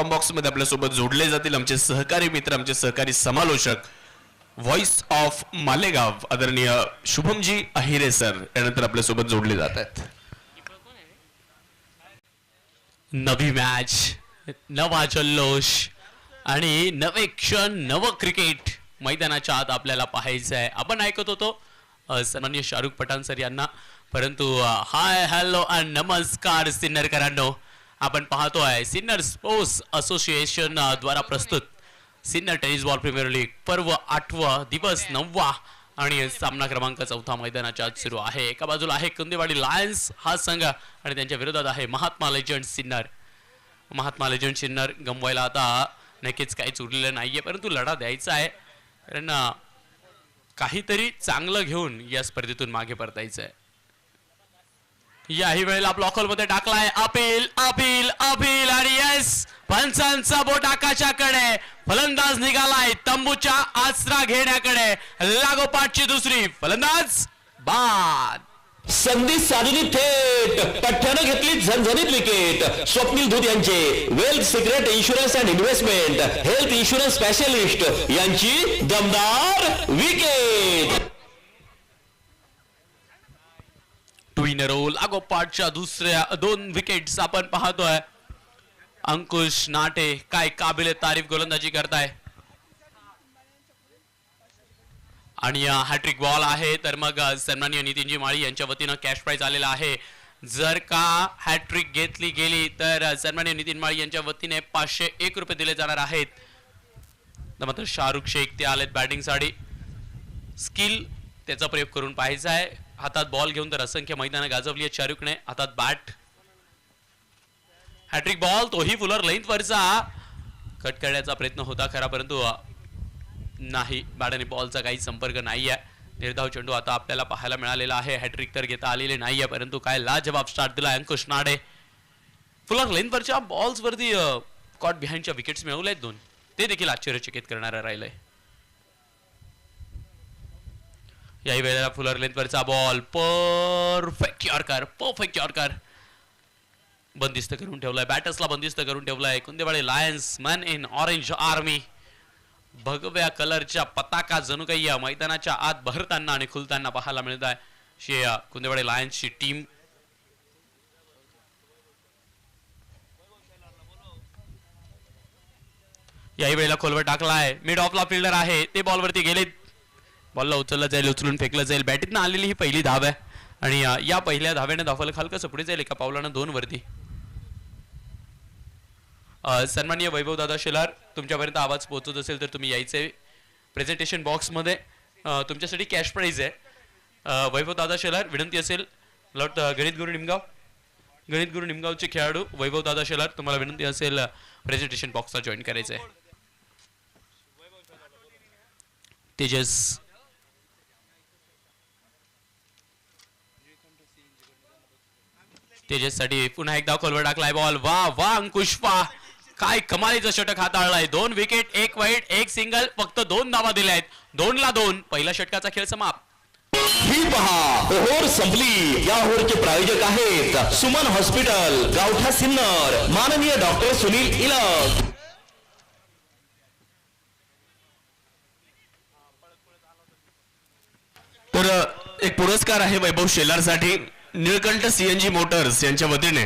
Box मध्ये आपल्या सोबत जोडले जातील आमचे सहकारी मित्र, आमचे सहकारी समालोचक, व्हॉइस ऑफ मालेगाव आदरणीय शुभमजी अहिरे सर यानंतर आपल्या सोबत जोडले जात आहेत. नवी मॅच, नवा जल्लोष आणि नवे क्षण, नव क्रिकेट मैदानाच्या आत आपल्याला पाहायचं आहे. आपण ऐकत होतो सन्माननीय शाहरुख पठाण सर यांना, परंतु हाय हॅलो आणि नमस्कार सिन्नरकरांनो. आपण पाहतोय सिन्नर स्पोर्ट्स असोसिएशन द्वारा प्रस्तुत Sinnar tennis ball premier league पर्व 8वा दिवस 9वा आणि सामना क्रमांक 4 मैदानाच्या आत सुरू आहे. एका बाजूला आहे कुंदेवाडी लायन्स हा संघ आणि त्यांच्या विरोधात आहे महात्मा लेजंड सिन्नर. महात्मा लेजंड सिन्नर गमवायला आता नक्कीच काहीच उरलेलं नाहीये, परंतु लढा द्यायचा आहे कारण काहीतरी चांगलं घेऊन या स्पर्धेतून मागे परतायचं आहे. याही वेळेला ब्लॉकहोल मध्ये टाकलाय अपील अपील अपील आणि यस पंचांचा बोट आकाशाकडे. फलंदाज निघालाय तंबूच्या आसरा घेण्याकडे. लागोपाठची दुसरी फलंदाज बाद. संधी साधली थेट पठ्ठ्यानं घेतली झणझणीत विकेट. स्वप्नील धूत यांचे wealth secret insurance and investment health insurance specialist यांची दमदार wicket. Two in a row लागोपाठच्या दुसऱ्या 2 विकेट्स आपण पाहतोय. अंकुश नाटे काय काबिले तारीफ गोलंदाजी करताय आणि हॅट्रिक बॉल आहे. तर मग सन्माननीय नितीनजी माळी यांच्या वतीनं कॅश प्राइज आलेला आहे. जर का हॅट्रिक घेतली गेली तर सन्माननीय नितीन माळी यांच्या वतीने 501 रुपये दिले जाणार आहेत. मात्र शाहरुख शेख ते आलेत बॅटिंगसाठी. स्किल त्याचा प्रयोग करून पाहायचा आहे. हातात बॉल घेऊन तर असंख्य मैदानं गाजवली आहेत शाहरुखने. हातात बॅट, हॅट्रिक बॉल, तोही फुलर लेंथ वरचा. कट करण्याचा प्रयत्न होता खरा, परंतु नाही, बॅट आणि बॉलचा काही संपर्क नाही आहे. निर्धाव चेंडू आता आपल्याला पाहायला मिळालेला आहे. हॅट्रिक तर घेता आलेले नाहीये, परंतु काय लाजवाब स्टार्ट दिला अंकुश नाडे. फुलर लेंथ वरच्या बॉल्स वरती कॉट बिहाइंडच्या विकेट्स मिळवल्या आहेत 2. ते देखील आश्चर्यचकित करणारं राहिलंय. याही वेळेला फुलर लेंथ वरचा ball, perfect yorker, perfect yorker. बंदिस्त करून ठेवलाय, बॅटर्सला बंदिस्त करून ठेवलाय. Kundewadi Lions man in orange army, भगव्या कलरच्या पताका जणू काही या मैदानाच्या आत बहरताना आणि खुलताना पाहायला मिळत आहे. कुंदेवाडी लायन्सची टीम. याही वेळेला खोलवर टाकलाय. मिड ऑफला फिल्डर आहे, ते बॉलवरती गेले. बॉलला उचललं जाईल, उचलून फेकलं जाईल. बॅटीतनं आलेली ही पहिली धाव आहे आणि या पहिल्या धावेने धावफलक हलकं पुढे जाईल एका पावलानं 2 वरती. सन्माननीय वैभव दादा शेलार, तुमच्यापर्यंत आवाज पोहोचत असेल तर तुम्ही यायचे. प्रेझेंटेशन बॉक्समध्ये तुमच्यासाठी कॅश प्राइज आहे. वैभव दादा शेलार, विनंती असेल. गणित गुरु निमगावचे खेळाडू वैभव दादा शेलार, तुम्हाला विनंती असेल प्रेझेंटेशन बॉक्सला जॉईन करायचं आहे. तेजससाठी पुन्हा एकदा खोलवर टाकलाय बॉल. वा वा अंकुश, वा काय कमालीचं षटक हाताळलाय. 2 विकेट, 1 वाईट, 1 सिंगल, फक्त 2 धावा दिल्या आहेत. 2 ला 2. पहिल्या षटकाचा खेळ समाप्त. ही पहा ओव्हर संपली. या ओव्हरचे प्रायोजक आहेत सुमन हॉस्पिटल, गावठा सिन्नर, माननीय डॉक्टर सुनील इलक. तर एक पुरस्कार आहे वैभव शेलारसाठी. निळकंठ सीएनजी मोटर्स यांच्या वतीने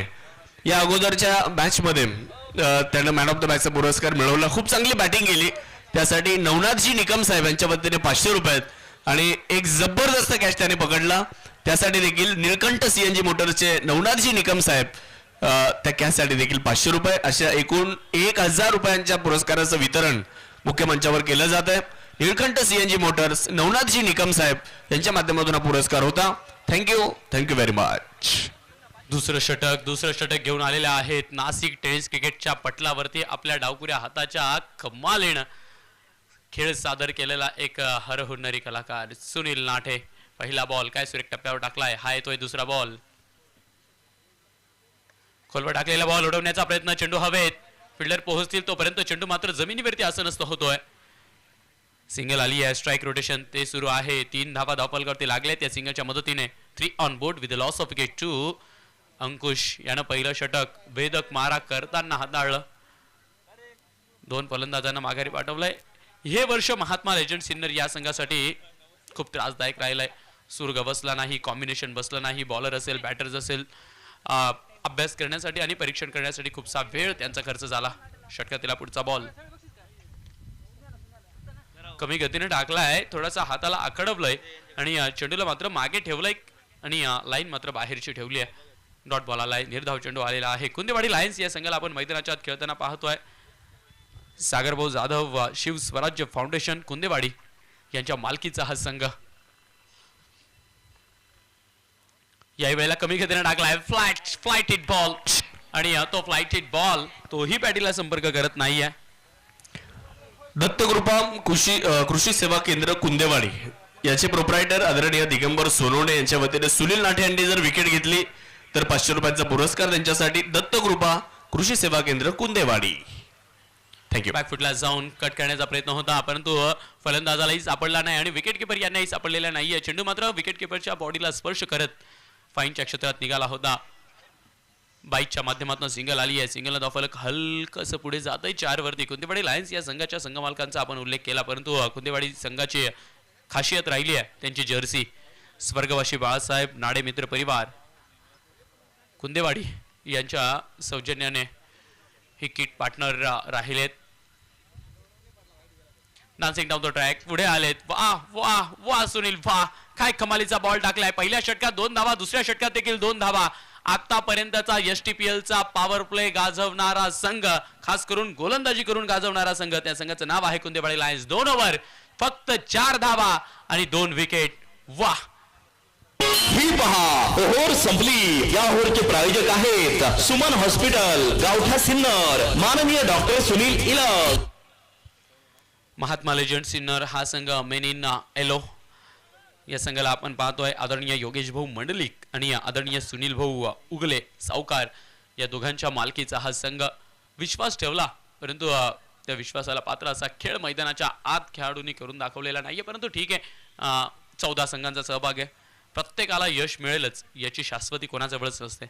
या अगोदरच्या मॅच मध्ये त्यांना मॅन ऑफ द मॅचचा पुरस्कार मिळवला. खूप चांगली बॅटिंग केली, त्यासाठी नवनाथजी निकम साहेब यांच्या वतीने 500 रुपये आणि एक जबरदस्त कॅच त्याने पकडला. त्यासाठी देखील निळकंठ सीएनजी मोटर्सचे नवनाथजी निकम साहेब त्या कॅचसाठी देखील 500 रुपये, अशा एकूण 1000 रुपयांच्या पुरस्काराचं वितरण मुख्य मंचावर केलं जात आहे. निळकंठ सीएनजी मोटर्स, नवनाथजी निकम साहेब यांच्या माध्यमातून हा पुरस्कार होता. Thank you, thank you very much. दुसरं षटक घेऊन आलेले आहेत. नाशिक टेनिस क्रिकेटच्या पटलावरती आपल्या डावकुऱ्या हाताच्या कमालीनं खेळ सादर केलेला एक हरहुन्नरी कलाकार सुनील नाठे. पहिला बॉल काय सुरेख टप्प्यावर टाकलाय. हा येतोय दुसरा बॉल. खोलवर टाकलेला बॉल उडवण्याचा प्रयत्न, चेंडू हवेत, फिल्डर पोहोचतील तोपर्यंत चेंडू मात्र जमिनीवरती आसनस्थ होतोय. सिंगल आली आहे. स्ट्राइक रोटेशन ते सुरू आहे. 3 धावा धावफलकावरती लागले. त्या सिंगलच्या मदतीने 3 on board with loss of wicket 2. अंकुश यानं पहिलं षटक भेदक मारा करताना हाताळलं. 2 फलंदाजांना माघारी पाठवलंय. हे वर्ष महात्मा लेजंड सिन्नर या संघासाठी खूप त्रासदायक राहिलंय. सुरग बसला नाही, कॉम्बिनेशन बसलं नाही, बॉलर असेल, बॅटर्स असेल, अभ्यास करण्यासाठी आणि परीक्षण करण्यासाठी खूपसा वेळ त्यांचा खर्च झाला. षटकातील पुढचा बॉल कमी गतीने टाकलाय, थोडासा हाताला आखडवलंय आणि चेंडूला मात्र मागे ठेवलंय आणि लाईन मात्र बाहेरची ठेवली आहे. डॉट बॉल आलाय, निर्धाव चेंडू आलेला आहे. कुंदेवाडी लायन्स या संघाला आपण मैदानाच्या आत खेळताना पाहतोय. सागरभाऊ जाधव शिव स्वराज्य फाउंडेशन कुंदेवाडी यांच्या मालकीचा हा संघ. याही वेळेला कमी गतीने टाकलाय, फ्लाइट हिट बॉल आणि तो फ्लाइट हिट बॉल तोही पॅटीला संपर्क करत नाहीये. दत्तकृपा कृषी सेवा केंद्र कुंदेवाडी याचे प्रोप्रायटर आदरणीय दिगंबर सोनवणे यांच्या वतीने सुनील नाठे यांनी जर विकेट घेतली तर 500 रुपयांचा पुरस्कार त्यांच्यासाठी. दत्तकृपा कृषी सेवा केंद्र कुंदेवाडी. थँक्यू. बॅकफुटला जाऊन कट करण्याचा प्रयत्न होता, परंतु फलंदाजालाही सापडला नाही आणि विकेट किपर यांनाही सापडलेला नाहीये. चेंडू मात्र विकेट किपरच्या बॉडीला स्पर्श करत फाईनच्या क्षेत्रात निघाला होता. बाईकच्या माध्यमातून सिंगल आली आहे. सिंगलला धावफलक हलकसं पुढे जात आहे 4 वरती. कुंदेवाडी लायन्स या संघाच्या संघमालकांचा आपण उल्लेख केला, परंतु कुंदेवाडी संघाची खासियत राहिली आहे त्यांची जर्सी. स्वर्गवासी बाळासाहेब नाडे मित्र परिवार कुंदेवाडी यांच्या सौजन्याने हे किट पार्टनर राहिलेत. डान्सिंग डाऊन द ट्रॅक पुढे आलेत. वाह वाह वाह सुनील, वाह काय कमालीचा बॉल टाकलाय. पहिल्या षटकात 2 धावा, दुसऱ्या षटकात देखील 2 धावा. आतापर्यंतचा STPL चा पॉवर प्ले गाजवणारा संघ, खास करून गोलंदाजी करून गाजवणारा संघ, त्या संघाचं नाव आहे कुंदेवाडी लायन्स. 2 ओव्हर फक्त 4 धावा आणि 2 विकेट. वाह, ही पहा ओव्हर संपली. या ओव्हरचे प्रायोजक आहेत सुमन हॉस्पिटल, गावठा सिन्नर, माननीय डॉक्टर सुनील इलग. महात्मा लेजंड सिन्नर हा संघ मेन इन येलो या संघाला आपण पाहतोय. आदरणीय योगेश भाऊ मंडलिक आणि आदरणीय सुनील भाऊ उगले सावकार या दोघांच्या मालकीचा हा संघ. विश्वास ठेवला, परंतु त्या विश्वासाला पात्र असा खेळ मैदानाच्या आत खेळाडूंनी करून दाखवलेला नाहीये. परंतु ठीक आहे, 14 संघांचा सहभाग आहे, प्रत्येकाला यश मिळेलच याची शाश्वती कोणाजवळच नसते.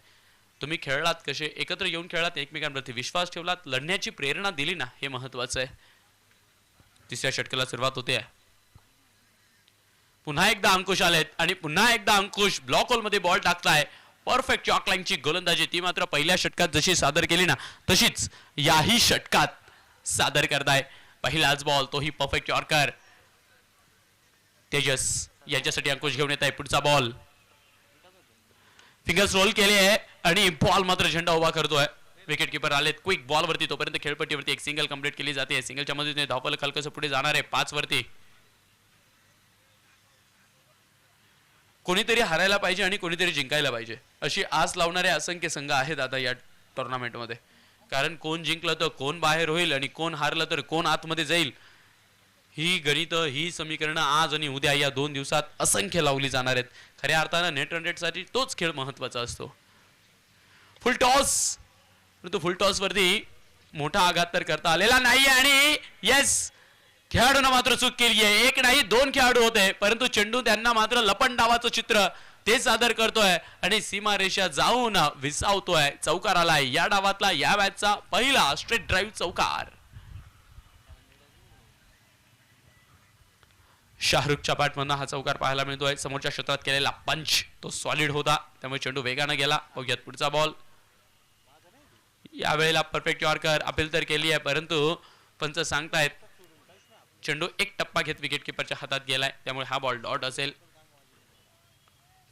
तुम्ही खेळलात कसे, एकत्र येऊन खेळलात, एकमेकांप्रती विश्वास ठेवलात, लढण्याची प्रेरणा दिली ना, हे महत्वाचं आहे. तिसऱ्या षटकाला सुरुवात होते. पुन्हा एकदा अंकुश आलेत आणि पुन्हा एकदा अंकुश ब्लॉक होल मध्ये बॉल टाकलाय. परफेक्ट चॉकलाईनची गोलंदाजी ती मात्र पहिल्या षटकात जशी सादर केली ना, तशीच याही षटकात सादर करताय. पहिलाच बॉल तोही परफेक्ट यॉर्कर. तेजस यांच्यासाठी अंकुश घेऊन येत आहे. पुढचा बॉल फिंगर्स रोल केले आहे आणि बॉल मात्र झेंडा उभा करतोय. विकेट किपर आलेत क्विक बॉल वरती. तोपर्यंत खेळपट्टीवरती एक सिंगल कंप्लीट केली जाते. सिंगलच्या मदतीने धावफलक हलकसं पुढे जाणार आहे 5 वरती. कोणीतरी हारायला पाहिजे आणि कोणीतरी जिंकायला पाहिजे अशी आस लावणारे असंख्य संघ आहेत आता या टुर्नामेंटमध्ये. कारण कोण जिंकलं तर कोण बाहेर होईल आणि कोण हारलं तर कोण आतमध्ये जाईल, ही गणित, ही समीकरणं आज आणि उद्या या 2 दिवसात असंख्य लावली जाणार आहेत. खऱ्या अर्थानं नेट रन रेटसाठी तोच खेळ महत्वाचा असतो. फुल टॉस, परंतु फुल टॉस वरती मोठा आघात तर करता आलेला नाही आणि येस, खेळाडूंना मात्र चूक केली आहे. 1 नाही 2 खेळाडू होते, परंतु चेंडू त्यांना मात्र लपंड डावाचं चित्र ते सादर करतोय आणि सीमारेषा जाऊन विसावतोय. चौकार आलाय या डावातला, या मॅचचा पहिला स्ट्रेट ड्राईव्ह चौकार. शाहरुखच्या बॅटमधून हा चौकार पाहायला मिळतोय. समोरच्या क्षेत्रात केलेला पंच तो सॉलिड होता, त्यामुळे चेंडू वेगाने गेला. बघूयात पुढचा बॉल. यावेळेला परफेक्ट यॉर्कर अपील तर केली आहे, परंतु पंच सांगतायत चेंडू 1 टप्पा घेत विकेट किपरच्या हातात गेलाय, त्यामुळे हा बॉल डॉट असेल.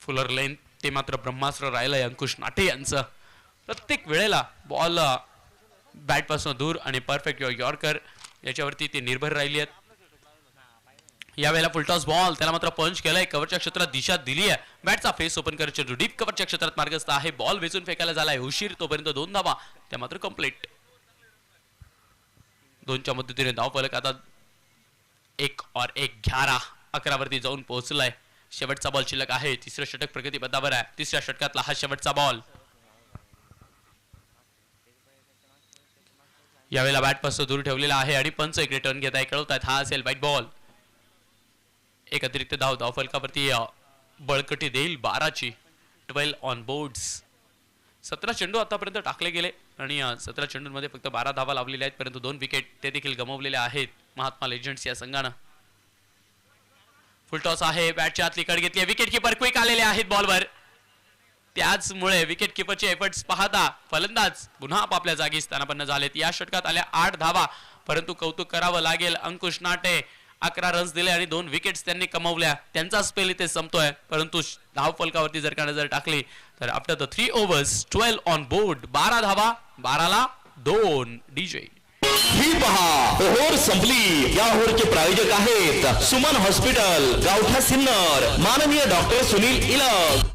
फुलर लेन ते मात्र ब्रह्मास्त्र राहिलंय अंकुश नाटे यांचं. प्रत्येक वेळेला बॉल बॅट पासून दूर आणि परफेक्ट यॉर्कर याच्यावरती ते निर्भर राहिली आहेत. यावेळेला फुलटॉस बॉल, त्याला मात्र पंच केलाय. कव्हरच्या क्षेत्रात दिशा दिली आहे. बॅटचा फेस ओपन करत चेंडू डीप कव्हरच्या क्षेत्रात मार्गस्थ आहे. बॉल वेचून फेकायला झालाय उशीर, तोपर्यंत 2 धावा त्या मात्र कंप्लीट. 2च्या मदतीने धावफलक आता 1 और 1 11 11 वरती जाऊन पोहोचलाय. शेवटचा बॉल शिल्लक आहे. तिसरं षटक प्रगतीपथावर आहे. तिसऱ्या षटकातला हा शेवटचा बॉल. यावेळेला बॅट पासून दूर ठेवलेला आहे आणि पंच एक रिटर्न घेत आहे. कळवतात हा असेल व्हाईट बॉल. एक अतिरिक्त धावफलकावरती बळकटी देईल 12ची. 12 ऑन बोर्ड्स. 17 चेंडू आतापर्यंत टाकले गेले आणि 17 चेंडूंमध्ये फक्त 12 धावा लावलेल्या आहेत, परंतु 2 विकेट ते देखील गमावलेले आहेत महात्मा लेजंड्स या संघानं. फुलटॉस आहे, बॅटच्या आतली कड घेतली, विकेट किपर क्विक आलेले आहेत बॉलवर. त्याचमुळे विकेट किपरचे एफर्ट्स पाहता फलंदाज पुन्हा आपापल्या जागी स्थानापन्न झालेत. या षटकात आल्या 8 धावा, परंतु कौतुक करावं लागेल अंकुश नाटे 11 रन्स दिले आणि 2 विकेट्स त्यांनी कमावल्या. त्यांचा स्पेल इथे संपतोय, परंतु धाव फलकावरती जर का नजर टाकली तर after the 3 overs 12 on board, 12 धावा 12ला 2. डीजे ही पहा ओव्हर संपली. या ओव्हरचे प्रायोजक आहेत सुमन हॉस्पिटल, गावठा सिन्नर, माननीय डॉक्टर सुनील इलग.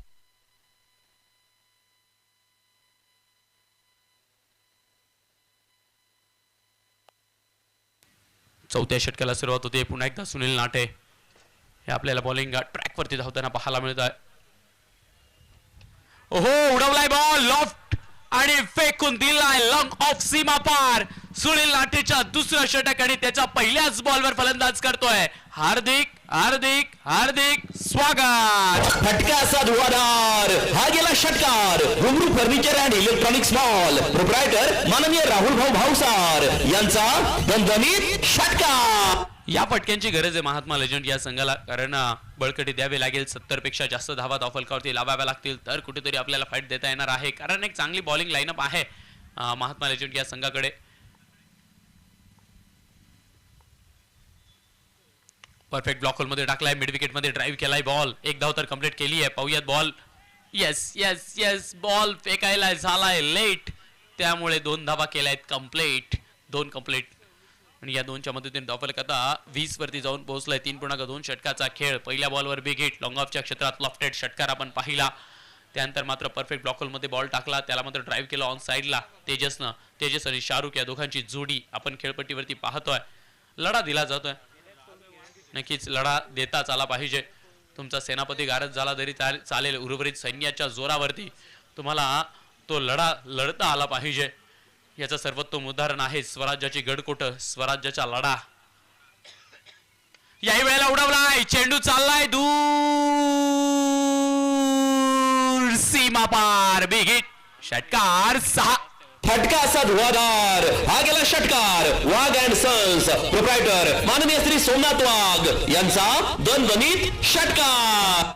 चौथ्या षटकाला सुरुवात होते. पुन्हा एकदा सुनील नाटे हे आपल्याला बॉलिंग ट्रॅक वरती धावताना पाहायला मिळत आहे. ओहो, उडवलाय बॉल लॉफ्ट आणि फेकून दिलाय लॉंग ऑफ सीमा पार. सुनील नाटेच्या दुसऱ्या षटक आणि त्याच्या पहिल्याच बॉलवर फलंदाज करतोय. हार्दिक हार्दिक हार्दिक स्वागत. फटका असा धुवाधार, हा गेला षटकार. घुंगरू furniture and electronics mall proprietor माननीय राहुल भाऊ भावसार यांचा दणदणीत षटकार. या फटक्यांची गरज आहे महात्मा लेजंड या संघाला, कारण बळकटी द्यावी लागेल. 70 पेक्षा जास्त धावा धावफलकावरती लावाव्या लागतील तर कुठेतरी आपल्याला फाईट देता येणार आहे, कारण एक चांगली बॉलिंग लाईनअप आहे महात्मा लेजंड या संघाकडे. परफेक्ट ब्लॉक होल मध्ये टाकलाय, मिड विकेट मध्ये ड्राईव्ह केलाय बॉल. एक धाव तर कंप्लीट केली आहे. पाहूयात ball. Yes yes yes, ball फेकायला झालाय लेट, त्यामुळे 2 धावा केल्यात कंप्लीट. 2 कंप्लीट आणि या 2च्या मदतीने धावफलक आता 20 वरती जाऊन पोहोचलाय. 3.2 षटकाचा खेळ. पहिल्या बॉलवर बिग हिट, लॉंग ऑफच्या क्षेत्रात लॉफ्टेड षटकार आपण पाहिला. त्यानंतर मात्र परफेक्ट ब्लॉक होल मध्ये बॉल टाकला, त्याला मात्र ड्राईव्ह केला ऑन साईडला तेजसनं. तेजस आणि शाहरुख या दोघांची जोडी आपण खेळपट्टीवरती पाहतोय. लढा दिला जातोय, नक्कीच लढा देताच आला पाहिजे. तुमचा सेनापती गारद झाला तरी चालेल, उर्वरित सैन्याच्या जोरावरती तुम्हाला तो लढा लढता आला पाहिजे. याचं सर्वोत्तम उदाहरण आहे स्वराज्याची गडकोट, स्वराज्याचा लढा. याही वेळेला उडवलाय, चेंडू चाललाय दूर सीमा पार. बिग हिट, षटकार 6. फटका असा धुवाधार, हा गेला षटकार. वाघ अँड सन्स प्रोप्रायटर माननीय श्री सोमनाथ वाघ यांचा दणदणीत षटकार.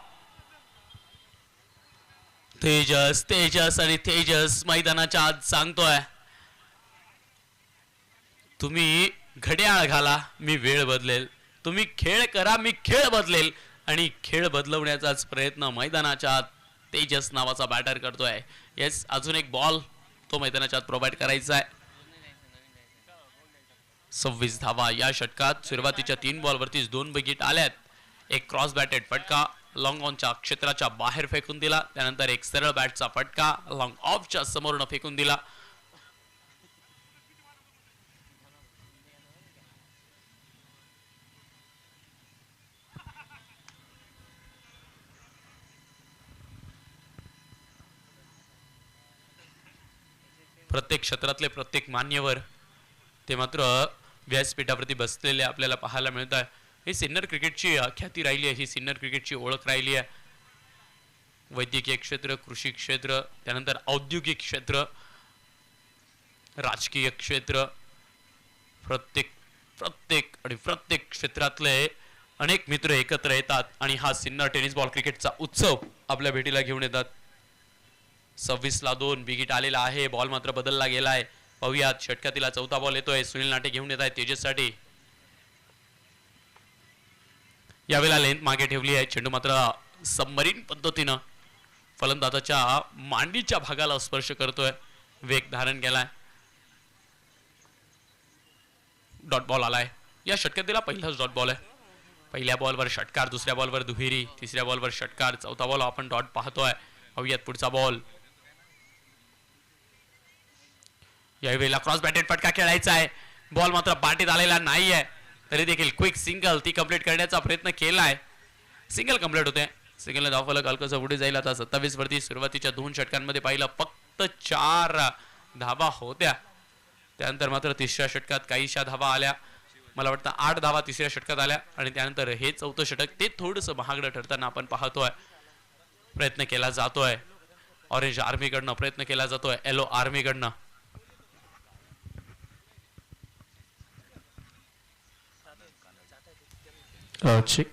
तेजस तेजस आणि तेजस मैदानाच्या आत सांगतोय, तुम्ही घड्याळ घाला मी वेळ बदलेल, तुम्ही खेळ करा मी खेळ बदलेल. आणि खेळ बदलवण्याचाच प्रयत्न मैदानाच्या आत तेजस नावाचा बॅटर करतोय. येस, अजून एक बॉल तो मैदानाच्या आत प्रोव्हाइड करायचा आहे. 26 धावा या षटकात. सुरुवातीच्या 3 बॉलवरतीच 2 विकेट आल्यात. एक क्रॉस बॅटेड फटका लॉंग ऑनच्या क्षेत्राच्या बाहेर फेकून दिला, त्यानंतर एक सरळ बॅटचा फटका लॉंग ऑफच्या समोरून फेकून दिला. प्रत्येक क्षेत्रातले प्रत्येक मान्यवर ते मात्र व्यासपीठावरती बसलेले आपल्याला पाहायला मिळत आहे. ही सिनियर क्रिकेटची ख्याती राहिली आहे, ही सिनियर क्रिकेटची ओळख राहिली आहे. वैद्यकीय क्षेत्र, कृषी क्षेत्र, त्यानंतर औद्योगिक क्षेत्र, राजकीय क्षेत्र, प्रत्येक क्षेत्रातले अनेक मित्र एकत्र येतात आणि हा सिन्नर टेनिस बॉल क्रिकेटचा उत्सव आपल्या भेटीला घेऊन येतात. 26ला 2 विकेट आलेला आहे. बॉल मात्र बदलला गेलाय. पाहूयात षटकातील 4था बॉल येतोय. सुनील नाटे घेऊन येत आहे तेजससाठी. यावेळेला लेंथ मागे ठेवली आहे. चेंडू मात्र सबमरीन पद्धतीनं फलंदाजाच्या मांडीच्या भागाला स्पर्श करतोय. वेग धारण केलाय. डॉट बॉल आलाय. या षटकातील पहिलाच डॉट बॉल आहे. पहिल्या बॉलवर षटकार, दुसऱ्या बॉलवर दुहेरी, तिसऱ्या बॉलवर षटकार, 4था बॉल आपण डॉट पाहतोय. पाहूयात पुढचा बॉल. यावेळेला क्रॉस बॅटेड फटका खेळायचा आहे. बॉल मात्र पाठीत आलेला नाहीये, तरी देखील क्विक सिंगल ती कंप्लीट करण्याचा प्रयत्न केलाय. सिंगल कंप्लीट होते. सिंगलने धावफलक हलकसं पुढे जाईल. आता 27 वरती सुरुवातीच्या 2 षटकांमध्ये पाहिलं फक्त 4 धावा होत्या. त्यानंतर मात्र तिसऱ्या षटकात काहीशा धावा आल्या. मला वाटतं 8 धावा तिसऱ्या षटकात आल्या आणि त्यानंतर हे 4थं षटक ते थोडंसं महागडं ठरताना आपण पाहतोय. प्रयत्न केला जातोय. ऑरेंज आर्मीकडनं प्रयत्न केला जातोय येलो आर्मीकडनं. चेक.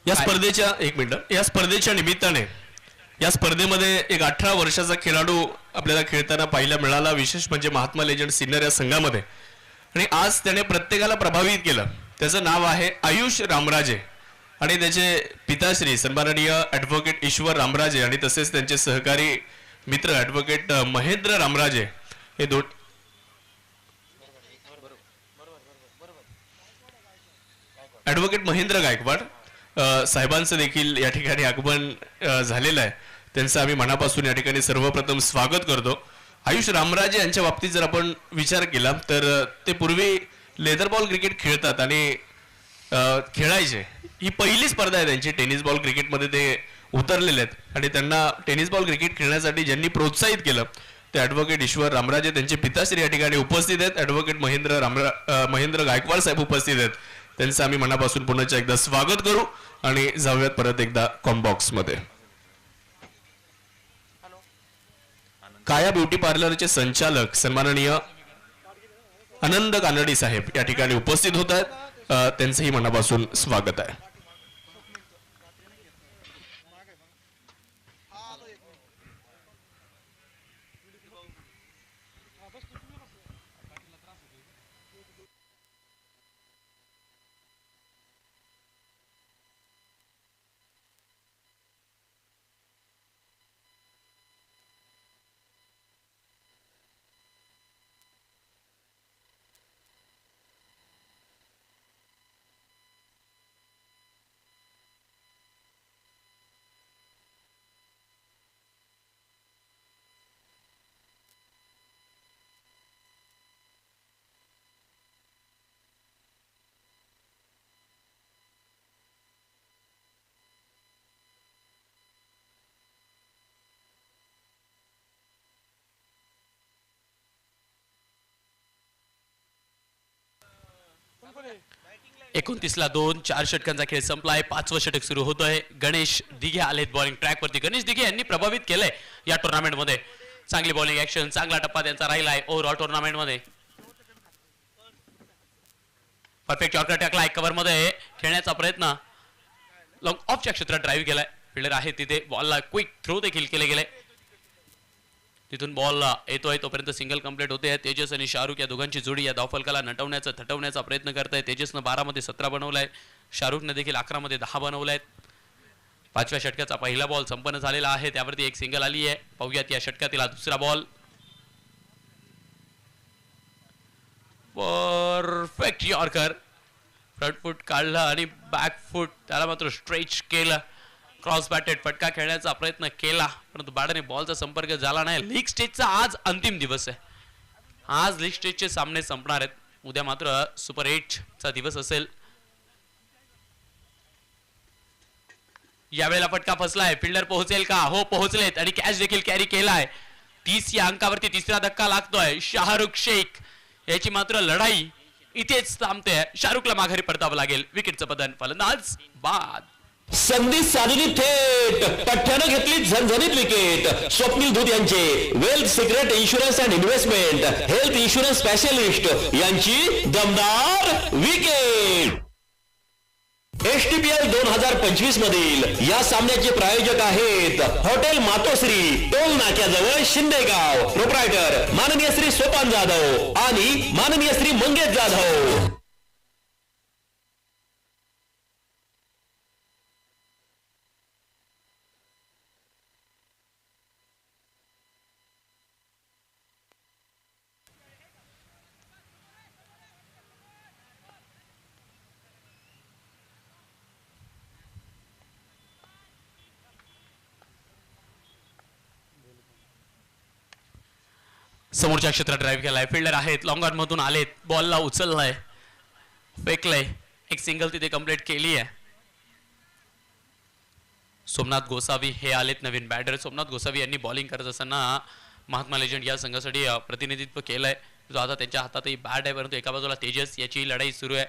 या स्पर्धेच्या एक मिनिट, या स्पर्धेच्या निमित्ताने या स्पर्धेमध्ये एक 18 वर्षाचा खेळाडू आपल्याला खेळताना पाहायला मिळाला, विशेष म्हणजे महात्मा लेजंड सिनियर या संघामध्ये. आणि आज त्याने प्रत्येकाला प्रभावित केलं. त्याचं नाव आहे आयुष रामराजे आणि त्याचे पिताश्री सन्माननीय ॲडव्होकेट ईश्वर रामराजे आणि तसेच त्यांचे सहकारी मित्र ॲडव्होकेट महेंद्र रामराजे हे दोन. ॲडव्होकेट महेंद्र गायकवाड साहेबांचं देखील या ठिकाणी आगमन झालेलं आहे. त्यांचं आम्ही मनापासून या ठिकाणी सर्वप्रथम स्वागत करतो. आयुष रामराजे यांच्या बाबतीत जर आपण विचार केला तर ते पूर्वी लेदर बॉल क्रिकेट खेळतात आणि खेळायचे. ही पहिली स्पर्धा आहे त्यांची. टेनिस बॉल क्रिकेटमध्ये ते उतरलेले आहेत आणि त्यांना टेनिस बॉल क्रिकेट खेळण्यासाठी ज्यांनी प्रोत्साहित केलं ते ॲडव्होकेट ईश्वर रामराजे, त्यांचे पिताश्री या ठिकाणी उपस्थित आहेत. ॲडव्होकेट महेंद्र गायकवाड साहेब उपस्थित आहेत. त्यांचं आम्ही मनापासून पुन्हा एकदा स्वागत करू आणि जाऊयात परत एकदा कॉम्बॉक्स मध्ये. काया ब्युटी पार्लरचे संचालक सन्माननीय आनंद कानडी साहेब या ठिकाणी उपस्थित होत आहेत. त्यांचंही मनापासून स्वागत आहे. एकोणतीसला 2, 4 षटकांचा खेळ संपलाय. 5वं षटक सुरू होतोय. गणेश दिघे आलेत बॉलिंग ट्रॅक वरती. गणेश दिघे यांनी प्रभावित केलंय या टुर्नामेंट मध्ये. चांगली बॉलिंग ऍक्शन, चांगला टप्पा त्यांचा राहिलाय ओव्हरऑल टुर्नामेंट मध्ये. परफेक्ट यॉर्कर टाकलाय कव्हर मध्ये खेळण्याचा प्रयत्न. लॉंग ऑफच्या क्षेत्रात ड्राईव्ह केलाय. फिल्डर आहे तिथे. बॉलला क्विक थ्रो देखील केले गेले. तिथून बॉल येतोय तोपर्यंत सिंगल कंप्लीट होते. तेजस आणि शाहरुख या दोघांची जोडी या धावफलकाला नटवण्याचा थटवण्याचा प्रयत्न करताय. तेजसनं 12 मध्ये 17 बनवलाय. शाहरुखने देखील 11 मध्ये 10 बनवलाय. 5व्या षटकाचा पहिला बॉल संपन्न झालेला आहे. त्यावरती एक सिंगल आली आहे. पाहूयात या षटकातील दुसरा बॉल. Perfect yorker. फ्रंट फूट काढला आणि बॅक फूट त्याला मात्र स्ट्रेच केलं. क्रॉस बॅटेड फटका खेळण्याचा प्रयत्न केला परंतु बॅटने बॉलचा संपर्क झाला नाही. लीग स्टेजचा आज अंतिम दिवस आहे. आज लीग स्टेजचे सामने संपणार आहेत. उद्या मात्र सुपर 8 चा दिवस असेल. यावेळेला फटका फसलाय. फिल्डर पोहोचेल का? हो पोहोचलेत आणि कॅच देखील कॅरी केलाय. 30 या अंकावरती तिसरा धक्का लागतोय. शाहरुख शेख याची मात्र लढाई इथेच थांबते. शाहरुखला माघारी परतावं लागेल. विकेटचं पतन. फलंदाज बाद. संधी साधली थेट. पठ्ठ्यानं घेतली झणझणीत विकेट. स्वप्नील धूत यांचे wealth secret insurance and investment health insurance specialist यांची दमदार विकेट. STPL 2025 मधील या सामन्याचे प्रायोजक आहेत हॉटेल मातोश्री, टोल नाक्याजवळ शिंदेगाव. प्रोप्रायटर माननीय श्री सोपान जाधव आणि माननीय श्री मंगेश जाधव. समोरच्या क्षेत्रात ड्राईव्ह केलाय. फिल्डर आहेत लॉंग ऑन मधून आलेत. बॉलला उचललाय, फेकलंय. एक सिंगल तिथे कंप्लीट केली आहे. सोमनाथ गोसावी हे आलेत नवीन बॅटर. सोमनाथ गोसावी यांनी बॉलिंग करत असताना महात्मा लेजंड या संघासाठी प्रतिनिधित्व केलंय. जो आता त्यांच्या हातातही बॅट आहे परंतु एका बाजूला तेजस याची लढाई सुरू आहे.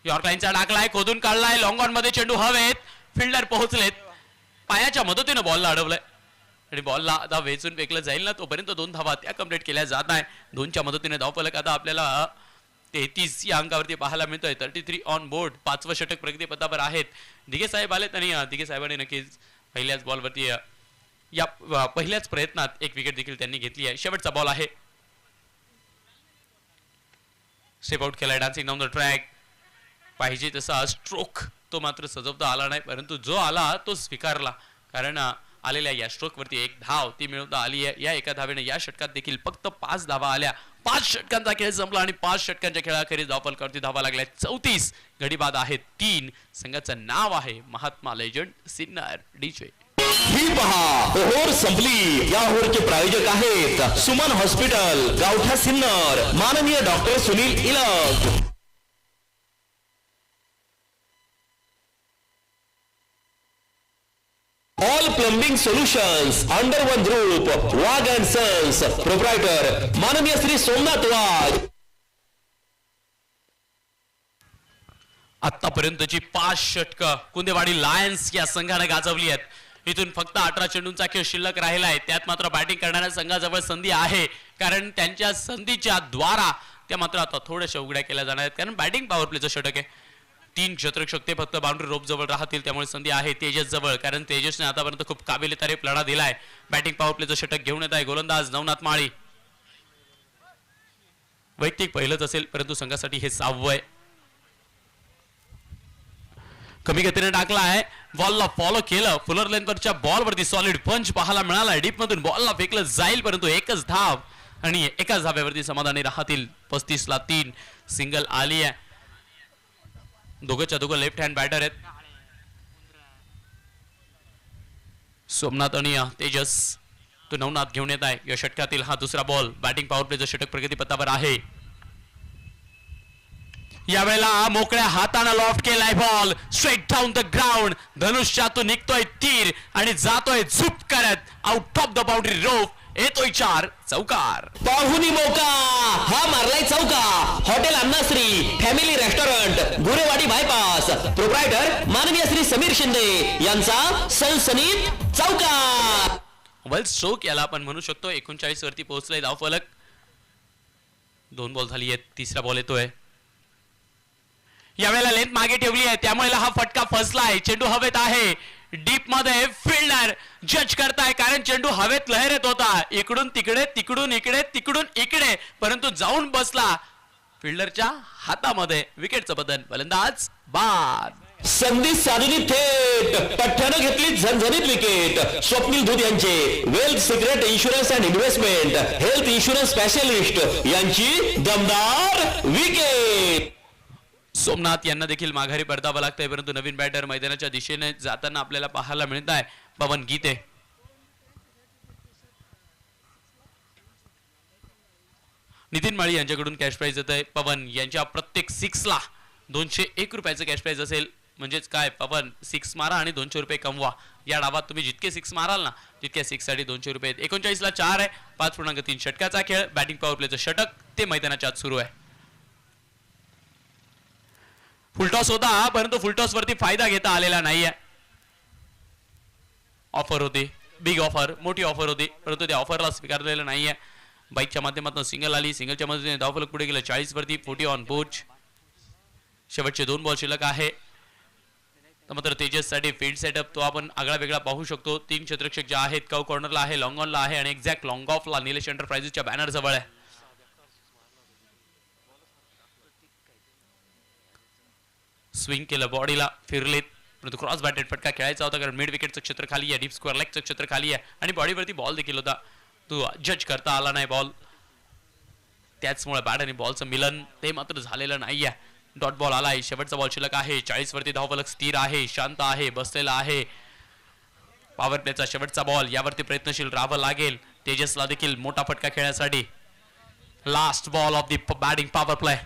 यॉर्क लाईनचा डाकलाय, खोदून काढलाय. लॉंग ऑन मध्ये चेंडू हवेत. फिल्डर पोहोचलेत, पायाच्या मदतीनं बॉलला अडवलंय आणि बॉलला आता वेचून फेकलं जाईल ना तोपर्यंत 2 धावा त्या कंप्लीट केल्या जात आहे. 2च्या मदतीने धावफलक आता आपल्याला 33 या अंकावरती पाहायला मिळतोय. 33 ऑन बोर्ड. 5वं षटक प्रगतीपथावर आहेत. दिघे साहेब आलेत आणि दिघे साहेबांनी नक्कीच पहिल्याच बॉलवरती या पहिल्याच प्रयत्नात एक विकेट देखील त्यांनी घेतली आहे. शेवटचा बॉल आहे. स्टेप आउट केलाय, डान्सिंग डाऊन द ट्रॅक. पाहिजे तसा स्ट्रोक तो मात्र सजवता आला नाही, परंतु जो आला तो स्वीकारला, कारण आलेल्या या स्ट्रोक वरती एक धाव ती मिळवता आली आहे. या एका धावेने या षटकात देखील फक्त 5 धावा आल्या. 5 षटकांचा खेळ संपला आणि 5 षटकांच्या खेळाखेरीज धावफलकावरती धावा लागल्या 34. गडी बाद आहेत 3. संघाचं नाव आहे महात्मा लेजंड सिन्नर डीजे. ही पहा ओहोर संपली. या ओहोरचे प्रायोजक आहेत सुमन हॉस्पिटल, गावठा सिन्नर, माननीय doctor Sunil Ilak. All plumbing solutions under one group, Wagh and sons, proprietor माननीय श्री सोमनाथ वाघ. आतापर्यंतची 5 षटकं कुंदेवाडी लायन्स या संघाने गाजवली आहेत. इथून फक्त 18 चेंडूंचा खेळ शिल्लक राहिला आहे. त्यात मात्र बॅटिंग करणाऱ्या संघाजवळ संधी आहे, कारण त्यांच्या संधीच्या द्वारा त्या मात्र आता थोड्याशा उघड्या केल्या जाणार आहेत, कारण बॅटिंग पॉवर प्लेचं षटक आहे. 3 क्षेत्ररक्षक ते फक्त बाउंड्री रोप जवळ राहतील, त्यामुळे संधी आहे तेजस जवळ, कारण तेजसने आतापर्यंत खूप काबिल तारीफ लढा दिलाय. बॅटिंग पॉवर प्लेचं षटक घेऊन येत आहे गोलंदाज नवनाथ माळी. वैयक्तिक पहिलंच असेल, परंतु संघासाठी हे 6वं आहे. कमी गतीने टाकला आहे, बॉलला फॉलो केलं. फुलर लेनवरच्या बॉलवरती सॉलिड पंच पाहायला मिळाला. डीप मधून बॉलला फेकलं जाईल, परंतु एकच धाव आणि एकाच धाब्यावरती समाधानी राहतील. 35 ला 3 सिंगल आली आहे. दोघंच्या दोघं लेफ्ट हँड बॅटर आहेत, सोमनाथ आणि तेजस. तो नवनाथ घेऊन येत आहे. या षटकातील हा दुसरा बॉल. बॅटिंग पॉवर प्लेचं षटक प्रगतीपथावर आहे. यावेळेला मोकळ्या हाताने लॉफ्ट केलाय ball, straight down the ground. धनुष्यातून निघतोय तीर आणि जातोय झुप करत out of the boundary rope. येतोय 4 चौकार. पाहुणी मौका हा मारलाय चौका. Hotel Annashree family restaurant, Gurewadi bypass, proprietor माननीय श्री समीर शिंदे यांचा सनसनीत चौकार. वेल स्ट्रोक याला आपण म्हणू शकतो. 39 वरती पोहोचलाय धावफलक. 2 बॉल झाली आहेत, तिसरा बॉल येतोय. यावेळेला लेंथ मागे ठेवली आहे, त्यामुळे हा फटका फसलाय. चेंडू हवेत आहे. डीप मध्ये फिल्डर जज करताय, कारण चेंडू हवेत लहरत होता. इकडून तिकडे, तिकडून इकडे, तिकडून इकडे, परंतु जाऊन बसला फिल्डरच्या हातामध्ये. विकेटचं बदल. फलंदाज बाद. संधी साधली थेट, पठ्ठ्यानं घेतली झणझणीत विकेट. स्वप्नील धूत यांचे wealth secret insurance and investment health insurance specialist यांची दमदार विकेट. सोमनाथ यांना देखील माघारी परतावं लागतंय, परंतु नवीन बॅटर मैदानाच्या दिशेने जाताना आपल्याला पाहायला मिळत आहे. पवन गीते. नितीन माळी यांच्याकडून कॅश प्राइज येत आहे. पवन यांच्या प्रत्येक 6 ला 201 रुपयाचं कॅश प्राइज असेल. म्हणजेच काय, पवन 6 मारा आणि 200 रुपये कमवा. या डावात तुम्ही जितके 6 माराल ना तितक्या 6 साठी 200 रुपये. 39 ला 4 आहे. 5.3 षटकाचा खेळ. बॅटिंग पॉवर प्लेचं षटक ते मैदानाच्या आत सुरू आहे. फुलटॉस होता, परंतु फुलटॉस वरती फायदा घेता आलेला नाहीये. ऑफर होती, बिग ऑफर, मोठी ऑफर होती, परंतु त्या ऑफरला स्वीकारलेलं नाहीये. बाईकच्या माध्यमातून सिंगल आली. सिंगलच्या मदतीने धावफलक पुढे गेलं 40 वरती. 40 ऑन बोर्ड. शेवटचे 2 बॉल शिल्लक आहे. तर मात्र तेजस साठी फील्ड सेटअप तो आपण आगळा वेगळा पाहू शकतो. 3 क्षेत्ररक्षक जे आहेत, कव कॉर्नरला आहे, लॉंग ऑनला आहे आणि एक्झॅक्ट लॉंग ऑफला निलेश एंटरप्राइजेसच्या बॅनर जवळ आहे. स्विंग केलं, बॉडीला फिरलेत, परंतु क्रॉस बॅटेड फटका खेळायचा होता, कारण मिड विकेटचं क्षेत्र खाली आहे, डीप स्क्वेअर लेगचं क्षेत्र खाली आहे आणि बॉडीवरती बॉल देखील होता. तो जज करता आला नाही बॉल. त्याचमुळे बॅट आणि बॉलचं मिलन ते मात्र झालेलं नाहीये. डॉट बॉल आलाय. शेवटचा बॉल शिल्लक आहे. 40 वरती धावफलक स्थिर आहे, शांत आहे, बसलेला आहे. पॉवर प्लेचा शेवटचा बॉल. यावरती प्रयत्नशील राहावं लागेल तेजसला देखील मोठा फटका खेळण्यासाठी. Last ball of the batting power play.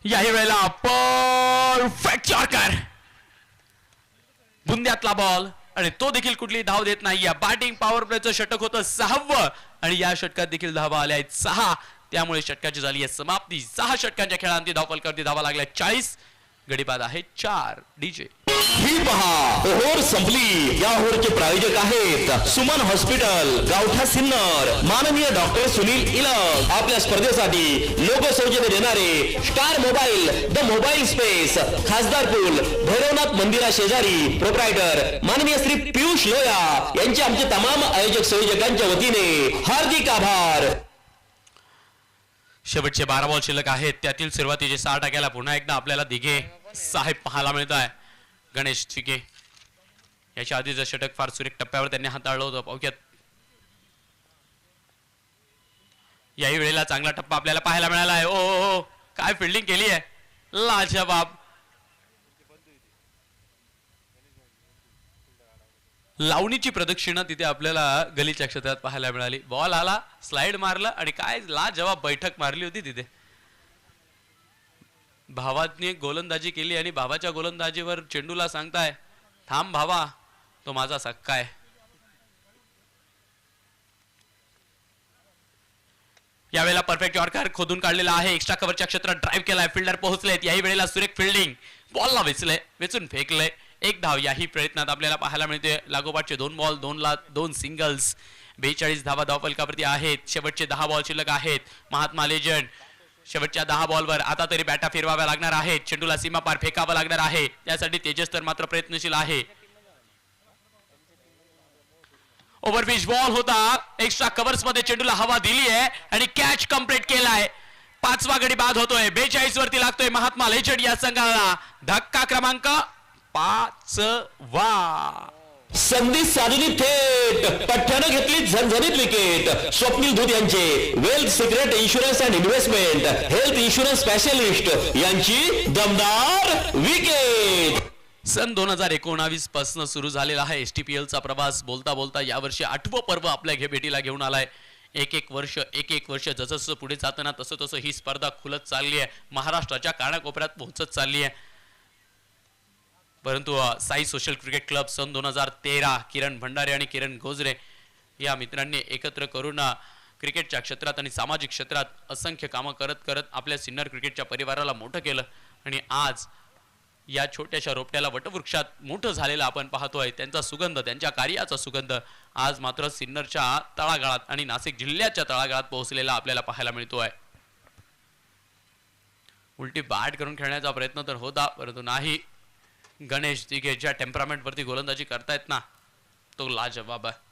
याही वेळेला परफेक्ट यॉर्कर. बुंद्यातला बॉल आणि तो देखील कुठली धाव देत नाही. बॅटिंग पॉवर प्लेचं षटक होतं 6वं आणि या षटकात देखील धावा आल्या आहेत 6. त्यामुळे षटकाची झाली आहे समाप्ती. 6 षटकांच्या खेळांती धावफलकावरती धावा लागल्या 40. गडीबाद आहे 4. डीजे ही पहा ओव्हर संपली. या ओव्हरचे प्रायोजक आहेत सुमन हॉस्पिटल, गावठा सिन्नर, माननीय डॉक्टर सुनील इलक. आपल्या स्पर्धेसाठी लोक सौजन्य देणारे star mobile, the mobile space, खासदार पूल, भैरवनाथ मंदिरा शेजारी, प्रोप्रायटर माननीय श्री पियुष लोया यांचे आमचे तमाम आयोजक संयोजकांच्या वतीने हार्दिक आभार. शेवटचे 12 बॉल शिल्लक आहेत. त्यातील सुरुवातीचे 6 टाक्याला पुन्हा एकदा आपल्याला दिघे साहेब पाहायला मिळत आहे. गणेश चिके याच्या आधीचं षटक फार सुरेख टप्प्यावर त्यांनी हाताळलं होतं. पाहुक्यात याही वेळेला चांगला टप्पा आपल्याला पाहायला मिळाला आहे. ओ काय फिल्डिंग केली आहे, लाजवाब. लावणीची प्रदक्षिणा तिथे आपल्याला गलीच्या क्षेत्रात पाहायला मिळाली. बॉल आला, स्लाइड मारला आणि काय लाजवाब बैठक मारली होती तिथे. भावाने गोलंदाजी केली आणि भावाच्या गोलंदाजीवर चेंडूला सांगताय थांब भावा, तो माझा सक्का आहे. यावेळेला परफेक्ट यॉर्कर खोदून काढलेला आहे. एक्स्ट्रा कव्हरच्या क्षेत्रात ड्राईव्ह केलाय, फिल्डर पोहोचलेत. याही वेळेला सुरेख फिल्डिंग, बॉलला वेचून फेकलंय. 1 धाव याही प्रयत्नात आपल्याला पाहायला मिळते. लागोपाठचे 2 बॉल, 2 सिंगल्स. 42 धावा धावफलकावरती आहेत. शेवटचे 10 बॉल शिल्लक आहेत. महात्मा लेजंड शेवटच्या 10 बॉलवर आता तरी बॅटा फिरवाव्या लागणार आहेत. चेंडूला सीमा पार फेकावं लागणार आहे. त्यासाठी तेजस तर मात्र प्रयत्नशील आहे. ओव्हरपिच बॉल होता. एक्स्ट्रा कव्हर्स मध्ये चेंडूला हवा दिली आहे आणि कॅच कंप्लीट केलाय. 5वा गडी बाद होतोय. 42 वरती लागतोय महात्मा लेजंड या संघाला. धक्का क्रमांक 5वा. संधी साधली थेट, पठ्ठ्यानं घेतली झणझणीत विकेट. स्वप्नील धूत यांचे wealth secret insurance and investment health insurance specialist यांची दमदार विकेट. सन 2019 पासून सुरू झालेला आहे STPL चा प्रवास. बोलता बोलता यावर्षी 8वं पर्व आपल्या भेटीला घेऊन आलाय. एक वर्ष जसं जसं पुढे जाताना तसं तसं ही स्पर्धा खुलत चालली आहे. महाराष्ट्राच्या कानाकोपऱ्यात पोहोचत चालली आहे. परंतु साई सोशल क्रिकेट क्लब सन 2013 किरण भंडारे आणि किरण गोजरे या मित्रांनी एकत्र करून क्रिकेटच्या क्षेत्रात आणि सामाजिक क्षेत्रात असंख्य कामं करत करत आपल्या सिन्नर क्रिकेटच्या परिवाराला मोठं केलं. आणि आज या छोट्याशा रोपट्याला वटवृक्षात मोठं झालेलं आपण पाहतोय. त्यांचा सुगंध, त्यांच्या कार्याचा सुगंध आज मात्र सिन्नरच्या तळागाळात आणि नाशिक जिल्ह्याच्या तळागाळात पोहोचलेला आपल्याला पाहायला मिळतोय. उलटी बॅट करून खेळण्याचा प्रयत्न तर होता, परंतु नाही. गणेश दिघे ज्या टेम्परामेंट वरती गोलंदाजी करतायत ना, तो लाजवाब आहे.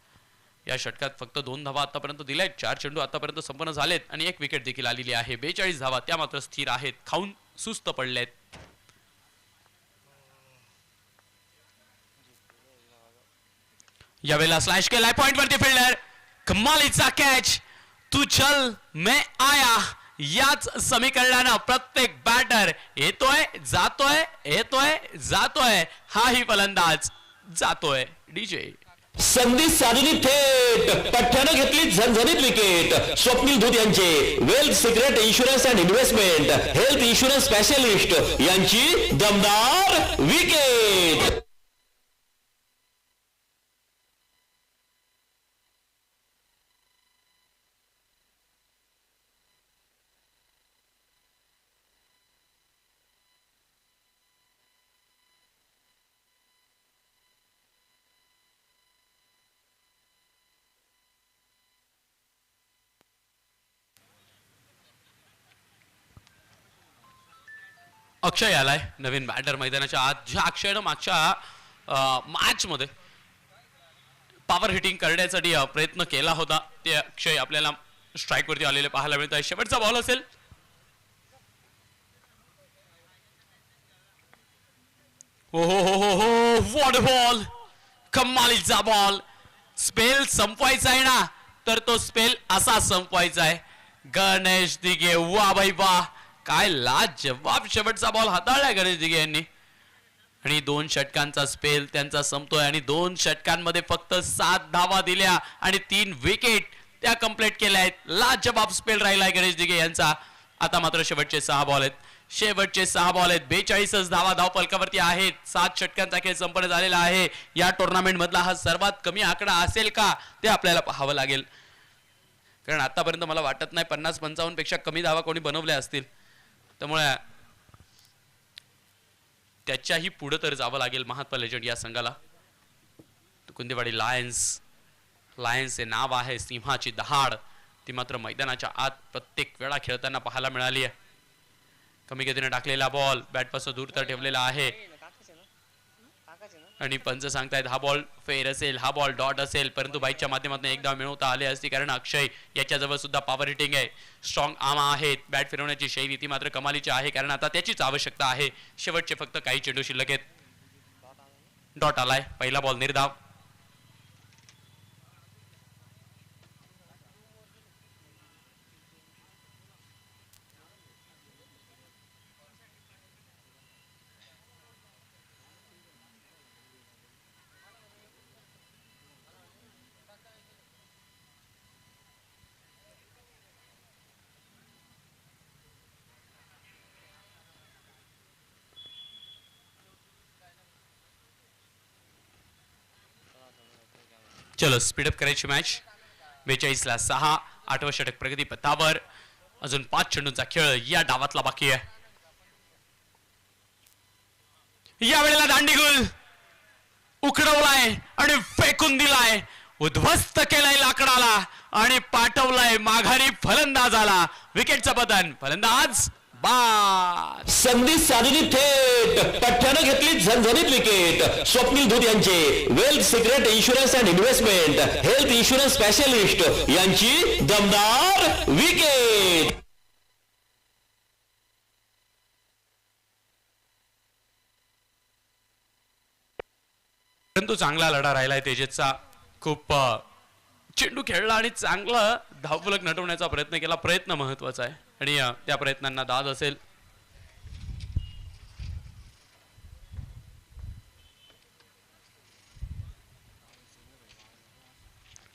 या षटकात फक्त 2 धावा आतापर्यंत दिल्यात. 4 चेंडू आतापर्यंत संपन्न झालेत आणि 1 विकेट देखील आलेली आहे. 42 धावा त्या मात्र स्थिर आहेत, खाऊन सुस्त पडलेत. यावेळेला स्लॅश केलाय पॉइंट वरती फिल्डर. कमालीचा कॅच. तू चल मैं आया याच समीकरणानं प्रत्येक बॅटर येतोय जातोय, येतोय जातोय. हाही फलंदाज जातोय. डीजे संधी साधली थेट, पठ्ठ्यानं घेतली झणझणीत विकेट. स्वप्नील धूत यांचे wealth secret insurance and investment health insurance specialist यांची दमदार विकेट. अक्षय आलाय नवीन बॅटर मैदानाच्या आत. ज्या अक्षयनं मागच्या मॅच मध्ये पॉवर हिटिंग करण्यासाठी प्रयत्न केला होता, ते अक्षय आपल्याला स्ट्राईक वरती आलेले पाहायला मिळत आहे. शेवटचा बॉल असेल. हो हो हो हो हो, व्हॉट बॉल, कमालीचा बॉल. स्पेल संपवायचा आहे ना, तर तो स्पेल असा संपवायचा आहे. गणेश दिघे, वा भाई वा, काय लाजवाब शेवटचा बॉल हाताळलाय गणेश दिघे यांनी. आणि 2 षटकांचा स्पेल त्यांचा संपतोय आणि 2 षटकांमध्ये फक्त 7 धावा दिल्या आणि 3 विकेट त्या कंप्लीट केल्या आहेत. लाजवाब स्पेल राहिलाय गणेश दिघे यांचा. आता मात्र शेवटचे 6 बॉल आहेत. 42 धावा धावफलकावरती आहेत. 7 षटकांचा खेळ संपन्न झालेला आहे. या टुर्नामेंट मधला हा सर्वात कमी आकडा असेल का, ते आपल्याला पाहावं लागेल. कारण आतापर्यंत मला वाटत नाही 50-55 पेक्षा कमी धावा कोणी बनवल्या असतील. त्यामुळे त्याच्याही पुढे तर जावं लागेल महात्मा लेजंड या संघाला. कुंदेवाडी लायन्स हे नाव आहे, सिंहाची दहाड ती मात्र मैदानाच्या आत प्रत्येक वेळा खेळताना पाहायला मिळाली आहे. कमी गतीने टाकलेला बॉल बॅट पासून दूर तर ठेवलेला आहे आणि पंच सांगतायत हा बॉल फेर असेल, हा बॉल डॉट असेल, परंतु बाईकच्या माध्यमातून एकदा मिळवता आले असते कारण अक्षय याच्याजवळ सुद्धा पॉवर हिटिंग आहे, स्ट्रॉंग आर्म आहेत, बॅट फिरवण्याची शैली ती मात्र कमालीची आहे कारण आता त्याचीच आवश्यकता आहे. शेवटचे फक्त काही चेंडू शिल्लक आहेत. डॉट आलाय, पहिला बॉल निर्धाव. चलो स्पीडअप करायची मॅच. 42ला 6, 8वं षटक प्रगती पथावर. अजून 5 चेंडूंचा खेळ या डावातला बाकी आहे. या वेळेला दांडीगुल उकडवलाय आणि फेकून दिलाय, उद्ध्वस्त केलाय लाकडाला आणि पाठवलाय माघारी फलंदाजाला. विकेटचं पतन, फलंदाज बाद. संधी साधली थेट, पठ्ठ्यानं घेतली झणझणीत विकेट. स्वप्नील धूत यांचे wealth secret insurance and investment health insurance specialist यांची दमदार विकेट. परंतु चांगला लढा राहिलाय तेजसचा. खूप चेंडू खेळला आणि चांगला धावफलक नटवण्याचा प्रयत्न केला. प्रयत्न महत्वाचा आहे आणि त्या प्रयत्नांना दाद असेल.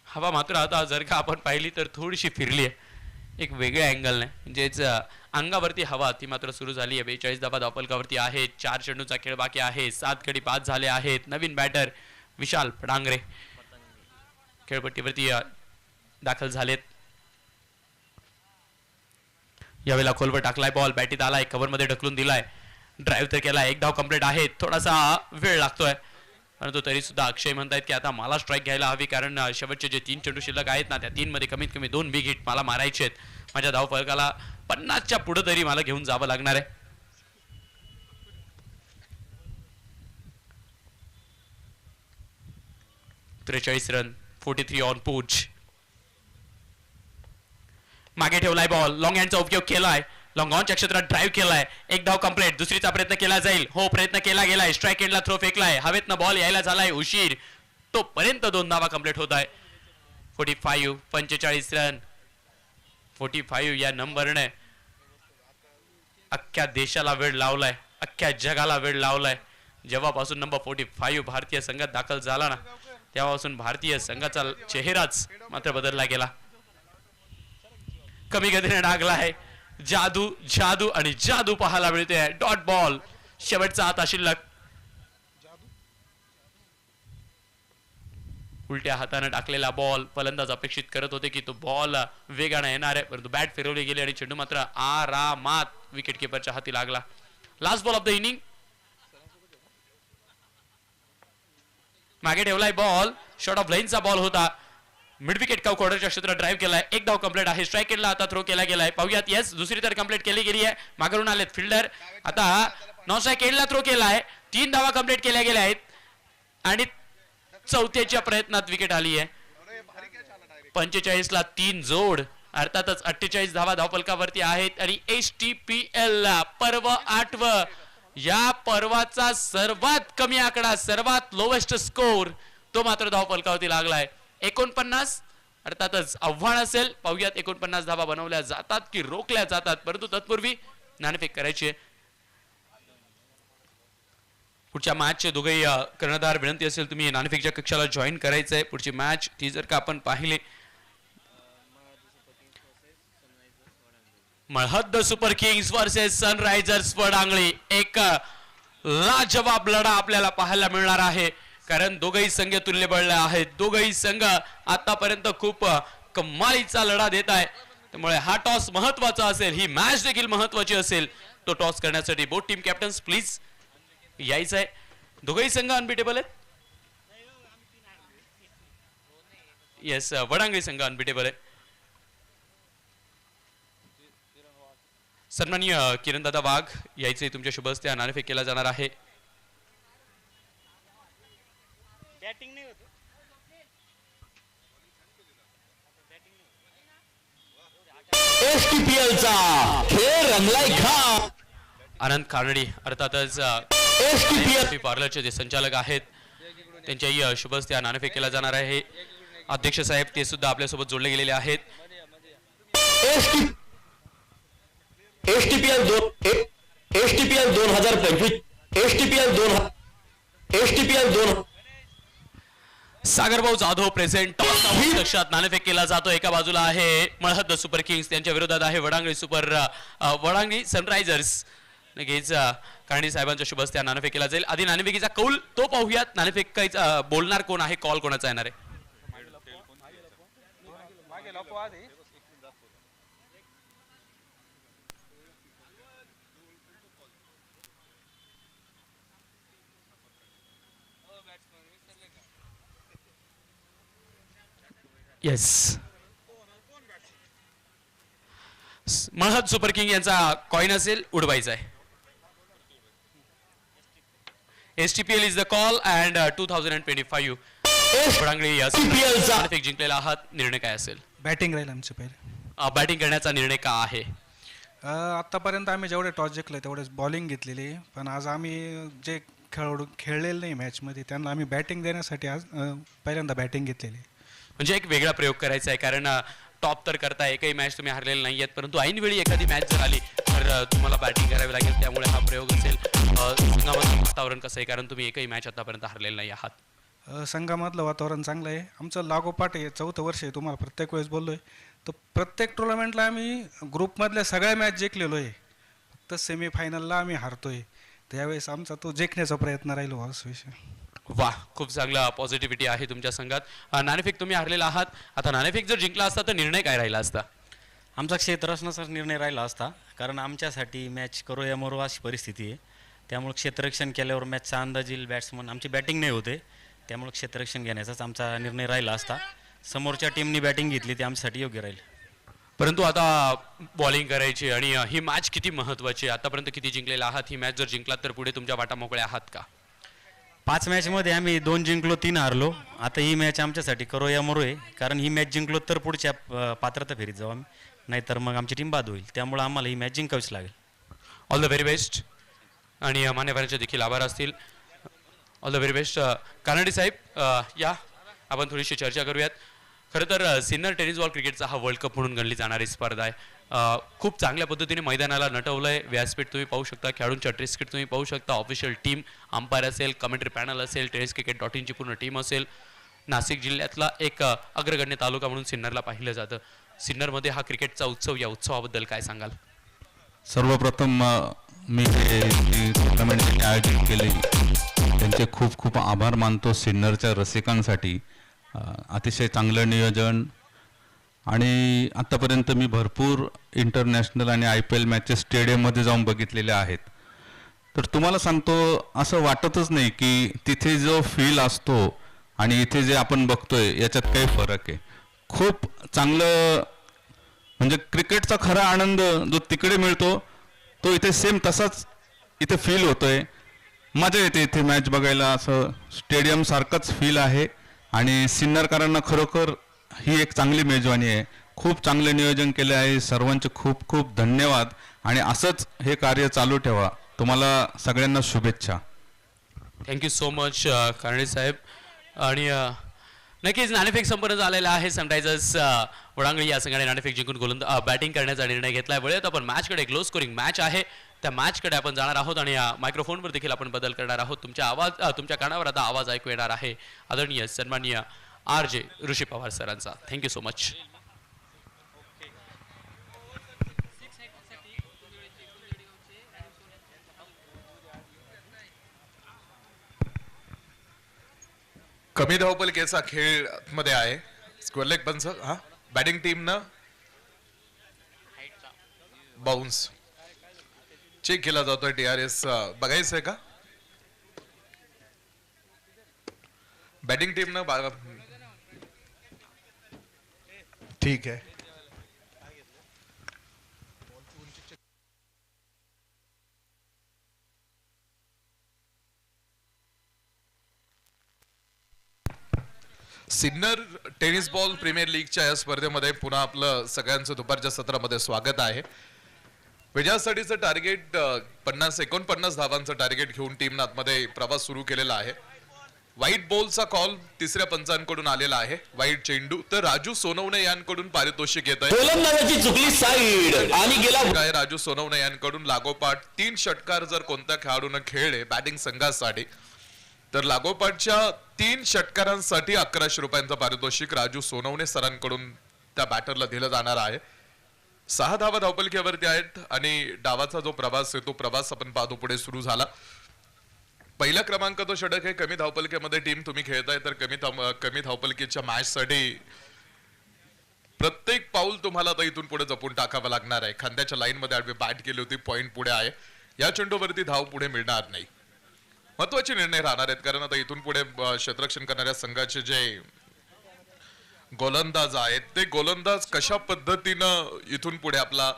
हवा मात्र आता जर का आपण पाहिली तर थोडीशी फिरली आहे, एक वेगळ्या अँगलने. म्हणजेच अंगावरती हवा ती मात्र सुरू झाली आहे. 42 धावा धावफलकावरती आहेत. 4 चेंडूचा खेळ बाकी आहे. 7 गडी 5 झाले आहेत. नवीन बॅटर विशाल फडांगरे खेळपट्टीवरती दाखल झालेत. यावेळेला खोलवर टाकलाय बॉल, बॅटीत आलाय, कव्हर मध्ये ढकलून दिलाय, ड्राईव्ह तर केलाय. एक धाव कंप्लीट आहे. थोडासा वेळ लागतोय परंतु तरी सुद्धा अक्षय म्हणतायत की आता मला स्ट्राईक घ्यायला हवी कारण शेवटचे जे 3 चेंडू शिल्लक आहेत ना त्या 3 मध्ये कमीत कमी 2 बिग हिट मला मारायचे आहेत. माझ्या धावफलकाला 50च्या पुढे तरी मला घेऊन जावं लागणार आहे. रन 43 ऑन पूच. मागे ठेवलाय बॉल, लॉंग हँडचा उपयोग केलाय, लॉंग ऑनच्या क्षेत्रात ड्राईव्ह केलाय. एक धाव कंप्लीट. दुसरीचा प्रयत्न केला जाईल. हो, प्रयत्न केला गेलाय. स्ट्राईक एंडला थ्रो फेकलाय. हवेतनं बॉल यायला झालाय उशीर. तोपर्यंत 2 धावा कंप्लीट होत आहे. 45 रन. 45 या नंबरने अख्ख्या देशाला वेळ लावलाय, अख्ख्या जगाला वेळ लावलाय. जेव्हापासून नंबर 45 भारतीय संघात दाखल झाला ना तेव्हापासून भारतीय संघाचा चेहराच मात्र बदलला गेला. कमी गतीने डागला आहे. जादू जादू आणि जादू पाहायला मिळते. डॉट बॉल, शेवटचा हात शिल्लक. उलट्या हाताने टाकलेला बॉल फलंदाज अपेक्षित करत होते की तो बॉल वेगाने येणार आहे परंतु बॅट फिरवली गेली आणि चेंडू मात्र आरामात विकेट किपरच्या हाती लागला. Last ball of the inning. मागे ठेवलाय बॉल, शॉर्ट ऑफ लाईनचा बॉल होता. मिड विकेट का कॉर्नरच्या क्षेत्रात ड्राईव्ह केलाय. एक धाव कंप्लीट आहे. स्ट्राईक एंडला आता थ्रो केला गेलाय. पाहूयात. येस, दुसरी तर कंप्लीट केली गेली आहे. मागून आलेत फिल्डर. आता नॉन स्ट्राईक एंडला थ्रो केलाय. 3 धावा कंप्लीट केल्या गेल्या आहेत आणि चौथ्याच्या प्रयत्नात विकेट आली आहे. 45ला 3 जोड, अर्थातच 48 धावा धावफलकावरती आहेत आणि STPL पर्व 8व या पर्वाचा सर्वात कमी आकडा, सर्वात लोवेस्ट स्कोर तो मात्र धावफलकावरती लागलाय. 49 अर्थातच आव्हान असेल. पाहूयात 49 धावा बनवल्या जातात की रोखल्या जातात परंतु तत्पूर्वी नाणेफेक करायची आहे. पुढच्या मॅचचे दोघेही कर्णधार विनंती असेल तुम्ही नाणेफेकच्या कक्षाला जॉईन करायचंय. पुढची मॅच ती जर का आपण पाहिली मळहद्द सुपर किंग्स वर्सेस सनरायझर्स वडांगळी, एक लाजवाब लढा आपल्याला पाहायला मिळणार आहे कारण दोघेही संघ तुल्यबळ आहेत. दोघेही संघ आतापर्यंत खूप कमालीचा लढा देत आहे. त्यामुळे हा टॉस महत्वाचा असेल, ही मॅच देखील महत्वाची असेल. तो टॉस करण्यासाठी बोथ टीम कॅप्टन्स प्लीज यायचं आहे. दोघंही संघ अनबिटेबल आहेत. येस, वडांगणी संघ अनबिटेबल आहे. सन्माननीय किरणदादा वाघ यायचे तुमच्या शुभ हस्ते नाणेफेक केला जाणार आहे. STPL चा खेळ रंगलाय खा. आनंद कानडी अर्थातच STPL पार्लरचे जे संचालक आहेत त्यांच्याही शुभ हस्ते नाणेफेक केला जाणार आहे. अध्यक्ष साहेब ते सुद्धा आपल्यासोबत जोडले गेलेले आहेत. STPL 2025 STPL 2 Sagarbhau Jadhav present toss लक्षात नाणेफेक केला जातो. एका बाजूला आहे मळहद सुपर किंग्स, त्यांच्या विरोधात आहे वडांगणी सनरायझर्स. नक्कीच कानडी साहेबांच्या शुभ हस्ते नाणेफेक केला जाईल. आधी नाणेफेकीचा कौल तो पाहूयात. नाणेफेक बोलणार कोण आहे, कॉल कोणाचा येणार आहे? येस, मळहद सुपर किंग यांचा कॉइन असेल, उडवायचा आहे. STPL is the call and 2025 वडांगणी नाणेफेक जिंकलेला आहात. निर्णय काय असेल? बॅटिंग राहील आमचे पहिले. बॅटिंग करण्याचा निर्णय का आहे? आत्तापर्यंत आम्ही जेवढे टॉस जिंकले तेवढेच बॉलिंग घेतलेली, पण आज आम्ही जे खेळाडू खेळलेले नाही मॅचमध्ये त्यांना आम्ही बॅटिंग देण्यासाठी आज पहिल्यांदा बॅटिंग घेतलेली. म्हणजे एक वेगळा प्रयोग करायचा आहे, कारण टॉप तर करताय, एकही मॅच तुम्ही हरलेले नाही आहेत, परंतु ऐनवेळी एखादी मॅच जर आली तर तुम्हाला बॅटिंग करावी लागेल. त्यामुळे हा प्रयोग असेल. संघामधलं वातावरण कसं आहे, कारण तुम्ही एकही मॅच आतापर्यंत हरलेले नाही आहात. संघामधलं वातावरण चांगलं आहे. आमचं लागोपाठ आहे, 4थं वर्ष आहे. तुम्हाला प्रत्येक वेळेस बोललो आहे, तर प्रत्येक टुर्नामेंटला आम्ही ग्रुपमधल्या सगळ्या मॅच जिंकलेलो आहे. फक्त सेमीफायनलला आम्ही हारतोय. त्यावेळेस आमचा तो जिंकण्याचा प्रयत्न राहिलो हाच विषय. वा, खूप चांगला पॉझिटिव्हिटी आहे तुमच्या संघात. नाणेफेक तुम्ही हरलेला आहात. आता नाणेफेक जर जिंकला असता तर निर्णय काय राहिला असता? आमचा क्षेत्ररक्षणाचा निर्णय राहिला असता, कारण आमच्यासाठी मॅच करो या मरो अशी परिस्थिती आहे. त्यामुळे क्षेत्ररक्षण केल्यावर मॅचचा अंदाज येईल. बॅट्समन आमची बॅटिंग नाही होते, त्यामुळे क्षेत्ररक्षण घेण्याचाच आमचा निर्णय राहिला असता. समोरच्या टीमनी बॅटिंग घेतली ते आमच्यासाठी योग्य राहील. परंतु आता बॉलिंग करायची आणि ही मॅच किती महत्त्वाची आहे. आतापर्यंत किती जिंकलेला आहात? ही मॅच जर जिंकलात तर पुढे तुमच्या वाटा मोकळ्या आहात का? 5 मॅचमध्ये आम्ही 2 जिंकलो, 3 हारलो. आता ही मॅच आमच्यासाठी करो या मरो आहे, कारण ही मॅच जिंकलो तर पुढच्या पात्रता फेरीत जाऊ आम्ही, नाहीतर मग आमची टीम बाद होईल. त्यामुळे आम्हाला ही मॅच जिंकावीच लागेल. All the very best. आणि मान्यवरांचे देखील आभार असतील. All the very best. Kanadi साहेब या, आपण थोडीशी चर्चा करूयात. खरं तर सिनियर टेनिस बॉल क्रिकेटचा हा वर्ल्ड कप म्हणून गणली जाणारी स्पर्धा आहे. खूप चांगल्या पद्धतीने मैदानाला नटवलं आहे. व्यासपीठ तुम्ही पाहू शकता, खेळाडूंच्या ड्रेस किट तुम्ही पाहू शकता, ऑफिशियल टीम, अंपायर असेल, कमेंट्री पॅनल असेल, tenniscricket.in ची पूर्ण टीम असेल. नाशिक जिल्ह्यातला एक अग्रगण्य तालुका म्हणून सिन्नरला पाहिलं जातं. सिन्नरमध्ये हा क्रिकेटचा उत्सव, या उत्सवाबद्दल काय सांगाल? सर्वप्रथम मी हे टुर्नामेंट त्यांनी आयोजित केले त्यांचे खूप खूप आभार मानतो. सिन्नरच्या रसिकांसाठी अतिशय चांगलं नियोजन, आणि आत्तापर्यंत मी भरपूर इंटरनॅशनल आणि IPL मॅचेस स्टेडियममध्ये जाऊन बघितलेल्या आहेत. तर तुम्हाला सांगतो, असं वाटतच नाही की तिथे जो फील असतो आणि इथे जे आपण बघतोय याच्यात काही फरक आहे. खूप चांगलं, म्हणजे क्रिकेटचा खरा आनंद जो तिकडे मिळतो तो इथे सेम तसाच इथे फील होतोय. मजा येते इथे मॅच बघायला. असं स्टेडियम सारखंच फील आहे. आणि सिन्नरकरांना खरोखर ही एक चांगली मेजवानी आहे. खूप चांगले नियोजन केले आहे. सर्वांचे खूप खूप धन्यवाद, आणि असंच हे कार्य चालू ठेवा. तुम्हाला सगळ्यांना शुभेच्छा. थँक्यू सो मच कानडे साहेब. आणि नक्कीच नाणेफेक संपन्न झालेला आहे. सनरायझर्स वडांगणी या संघाने नाणेफेक जिंकून बॅटिंग करण्याचा निर्णय घेतलाय. वेळेत आपण मॅचकडे, एक लो स्कोरिंग मॅच आहे, त्या मॅचकडे आपण जाणार आहोत. आणि मायक्रोफोनवर देखील आपण बदल करणार आहोत. तुमच्या कानावर आता आवाज ऐकू येणार आहे आदरणीय सन्माननीय RJ ऋषी पवार सरांचा. Thank you so much. कमी धावपलिकेचा खेळ मध्ये आहे. स्क्वेअर लेग पंच. हा, बॅटिंग टीमनं बाउन्स चेक केला जातोय TRS बघायचं आहे का बॅटिंग टीमनं ठीक आहे सिन्नर टेनिस बॉल प्रीमियर लीगच्या या स्पर्धेमध्ये पुन्हा आपलं सगळ्यांचं दुपारच्या सत्रामध्ये स्वागत आहे विजयासाठीचं टार्गेट 49 धावांचं टार्गेट घेऊन टीमनं आतमध्ये प्रवास सुरू केलेला आहे व्हाईट बॉलचा कॉल तिसऱ्या पंचांकडून आलेला आहे व्हाईट चेंडू तर राजू सोनवणे यांकडून पारितोषिक येत आहे गोलंदाजाची चुकली साईड आणि गेला काय राजू सोनवणे यांकडून लागोपाठ 3 षटकार जर कोणत्या खेळाडूनं खेळले बॅटिंग संघासाठी तर लागोपाठच्या 3 षटकारांसाठी 1100 रुपयांचं पारितोषिक राजू सोनवणे सरांकडून त्या बॅटरला दिलं जाणार आहे 6 धावा धावपलकीवरती आहेत आणि डावाचा जो प्रवास आहे तो प्रवास आपण पाहतो पुढे सुरू झाला पहिला क्रमांक तो षटक आहे कमी धावपलकीमध्ये टीम तुम्ही खेळताय तर कमी धावपलकीच्या मॅच साठी प्रत्येक पाऊल तुम्हाला आता इथून पुढे जपून टाकावं लागणार आहे खांद्याच्या लाईन मध्ये आडवी बॅट केली होती पॉइंट पुढे आहे या चेंडूवरती धाव पुढे मिळणार नाही महत्वाचे निर्णय राहणार आहेत कारण आता इथून पुढे क्षेत्ररक्षण करणाऱ्या संघाचे जे गोलंदाज आहेत ते गोलंदाज कशा पद्धतीनं इथून पुढे आपला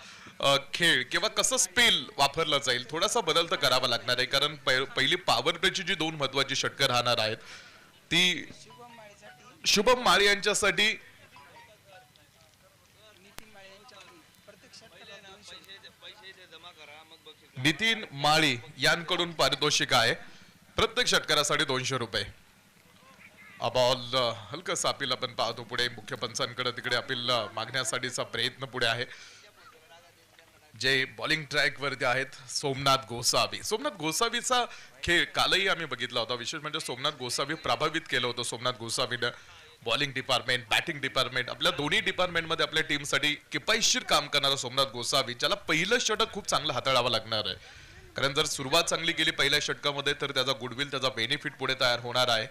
खेळ किंवा कसं स्पेल वापरलं जाईल थोडासा बदल तर करावा लागणार आहे कारण पहिली पॉवर प्लेची जी 2 महत्वाची षटकं राहणार आहेत ती शुभम माळी यांच्यासाठी नितीन माळी यांकडून पारितोषिक आहे प्रत्येक षटकारासाठी 200 रुपये बॉल हलकं अपील आपण पाहतो पुढे मुख्य पंचांकडे तिकडे अपील मागण्यासाठीचा प्रयत्न पुढे आहे जे बॉलिंग ट्रॅक वरती आहेत सोमनाथ गोसावीचा खेळ कालही आम्ही बघितला होता विशेष म्हणजे सोमनाथ गोसावी प्रभावित केलं होतं सोमनाथ गोसावीनं बॉलिंग डिपार्टमेंट बॅटिंग डिपार्टमेंट आपल्या दोन्ही डिपार्टमेंटमध्ये आपल्या टीमसाठी किफायतशीर काम करणारा सोमनाथ गोसावी ज्याला पहिलं षटक खूप चांगलं हाताळावं लागणार आहे कारण जर सुरुवात चांगली केली पहिल्या षटकामध्ये तर त्याचा गुडविल त्याचा बेनिफिट पुढे तयार होणार आहे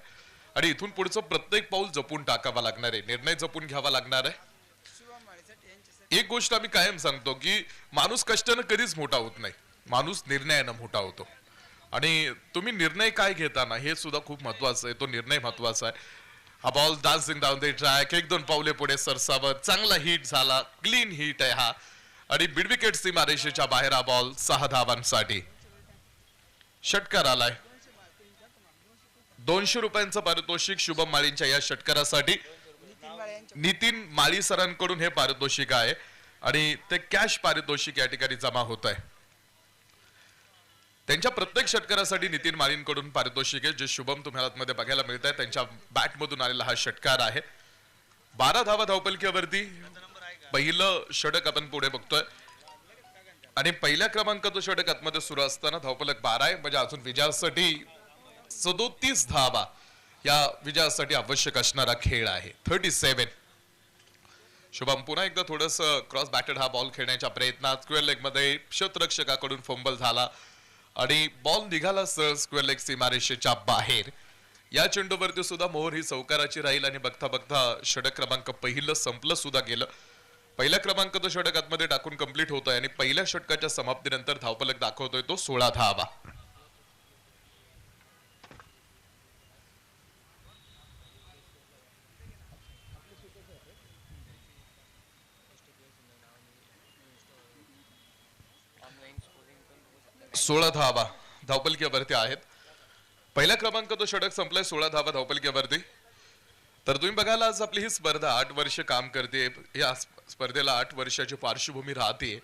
आणि इथून पुढचं प्रत्येक पाऊल जपून टाकावा लागणार आहे निर्णय जपून घ्यावा लागणार आहे एक गोष्ट आम्ही कायम सांगतो की माणूस कष्टानं कधीच मोठा होत नाही माणूस निर्णयानं मोठा होतो आणि तुम्ही निर्णय काय घेताना हे सुद्धा खूप महत्वाचं आहे तो निर्णय महत्वाचा आहे हा ball dancing down the track 1-2 पावले पुढे सरसावत चांगला हिट झाला क्लीन हिट आहे हा आणि मिड विकेट सीमारेषेच्या बाहेर हा बॉल 6 धावांसाठी षटकार आलाय 200 रुपयांचं पारितोषिक शुभम माळींच्या या षटकारासाठी नितीन माळी सरांकडून हे पारितोषिक आहे आणि ते कॅश पारितोषिक या ठिकाणी जमा होत आहे त्यांच्या प्रत्येक षटकारासाठी नितीन माळींकडून पारितोषिक आहे जे शुभम तुम्हाला आतमध्ये बघायला मिळत आहे त्यांच्या बॅट मधून आलेला हा षटकार आहे 12 धावा धावपलकीवरती पहिलं षटक आपण पुढे बघतोय आणि पहिल्या क्रमांकाचं षटक आतमध्ये सुरू असताना धावपलक 12 आहे म्हणजे अजून विजयासाठी 37 धावा या विजयासाठी आवश्यक असणारा खेळ आहे 37 शुभम पुन्हा एकदा थोडस क्रॉस बॅटेड हा बॉल खेळण्याच्या प्रयत्नात स्क्वेअर लेग मध्ये क्षेत्ररक्षकाकडून फंबल झाला आणि बॉल निघाला सर स्क्वेअर लेग सीमारेषेच्या बाहेर या चेंडूवरती सुद्धा मोहर ही चौकाराची राहील आणि बघता बघता षटक क्रमांक पहिलं संपलं सुद्धा गेलं पहिल्या क्रमांकाचं षटक आतमध्ये टाकून कंप्लीट होतोय आणि पहिल्या षटकाच्या समाप्तीनंतर धावपलक दाखवतोय तो 16 धावा धावा धावपलकीवरती आहेत पहिला क्रमांक तो षटक संपलाय 16 धावा धावपलकीवरती तर तुम्ही बघायला आज आपली ही स्पर्धा 8 वर्ष काम करते या स्पर्धेला 8 वर्षाची पार्श्वभूमी राहते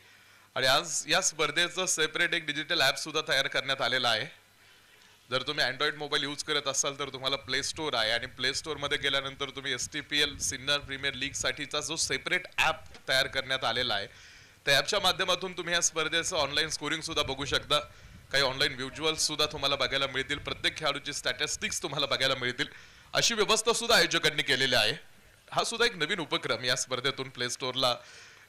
आणि आज या स्पर्धेचं सेपरेट एक डिजिटल ऍप सुद्धा तयार करण्यात आलेला आहे जर तुम्ही अँड्रॉइड मोबाईल यूज करत असाल तर तुम्हाला प्ले स्टोर आहे आणि प्ले स्टोर मध्ये गेल्यानंतर तुम्ही STPL सिन्नर प्रीमियर लीग साठीचा जो सेपरेट ऍप तयार करण्यात आलेला आहे त्या ऍपच्या माध्यमातून तुम्ही या स्पर्धेचं ऑनलाईन स्कोरिंग सुद्धा बघू शकता काही ऑनलाईन व्हिज्युअल्स सुद्धा तुम्हाला बघायला मिळतील प्रत्येक खेळाडूची स्टॅटिस्टिक्स तुम्हाला बघायला मिळतील अशी व्यवस्था सुद्धा आयोजकांनी केलेली आहे हा सुद्धा एक नवीन उपक्रम या स्पर्धेतून प्ले स्टोरला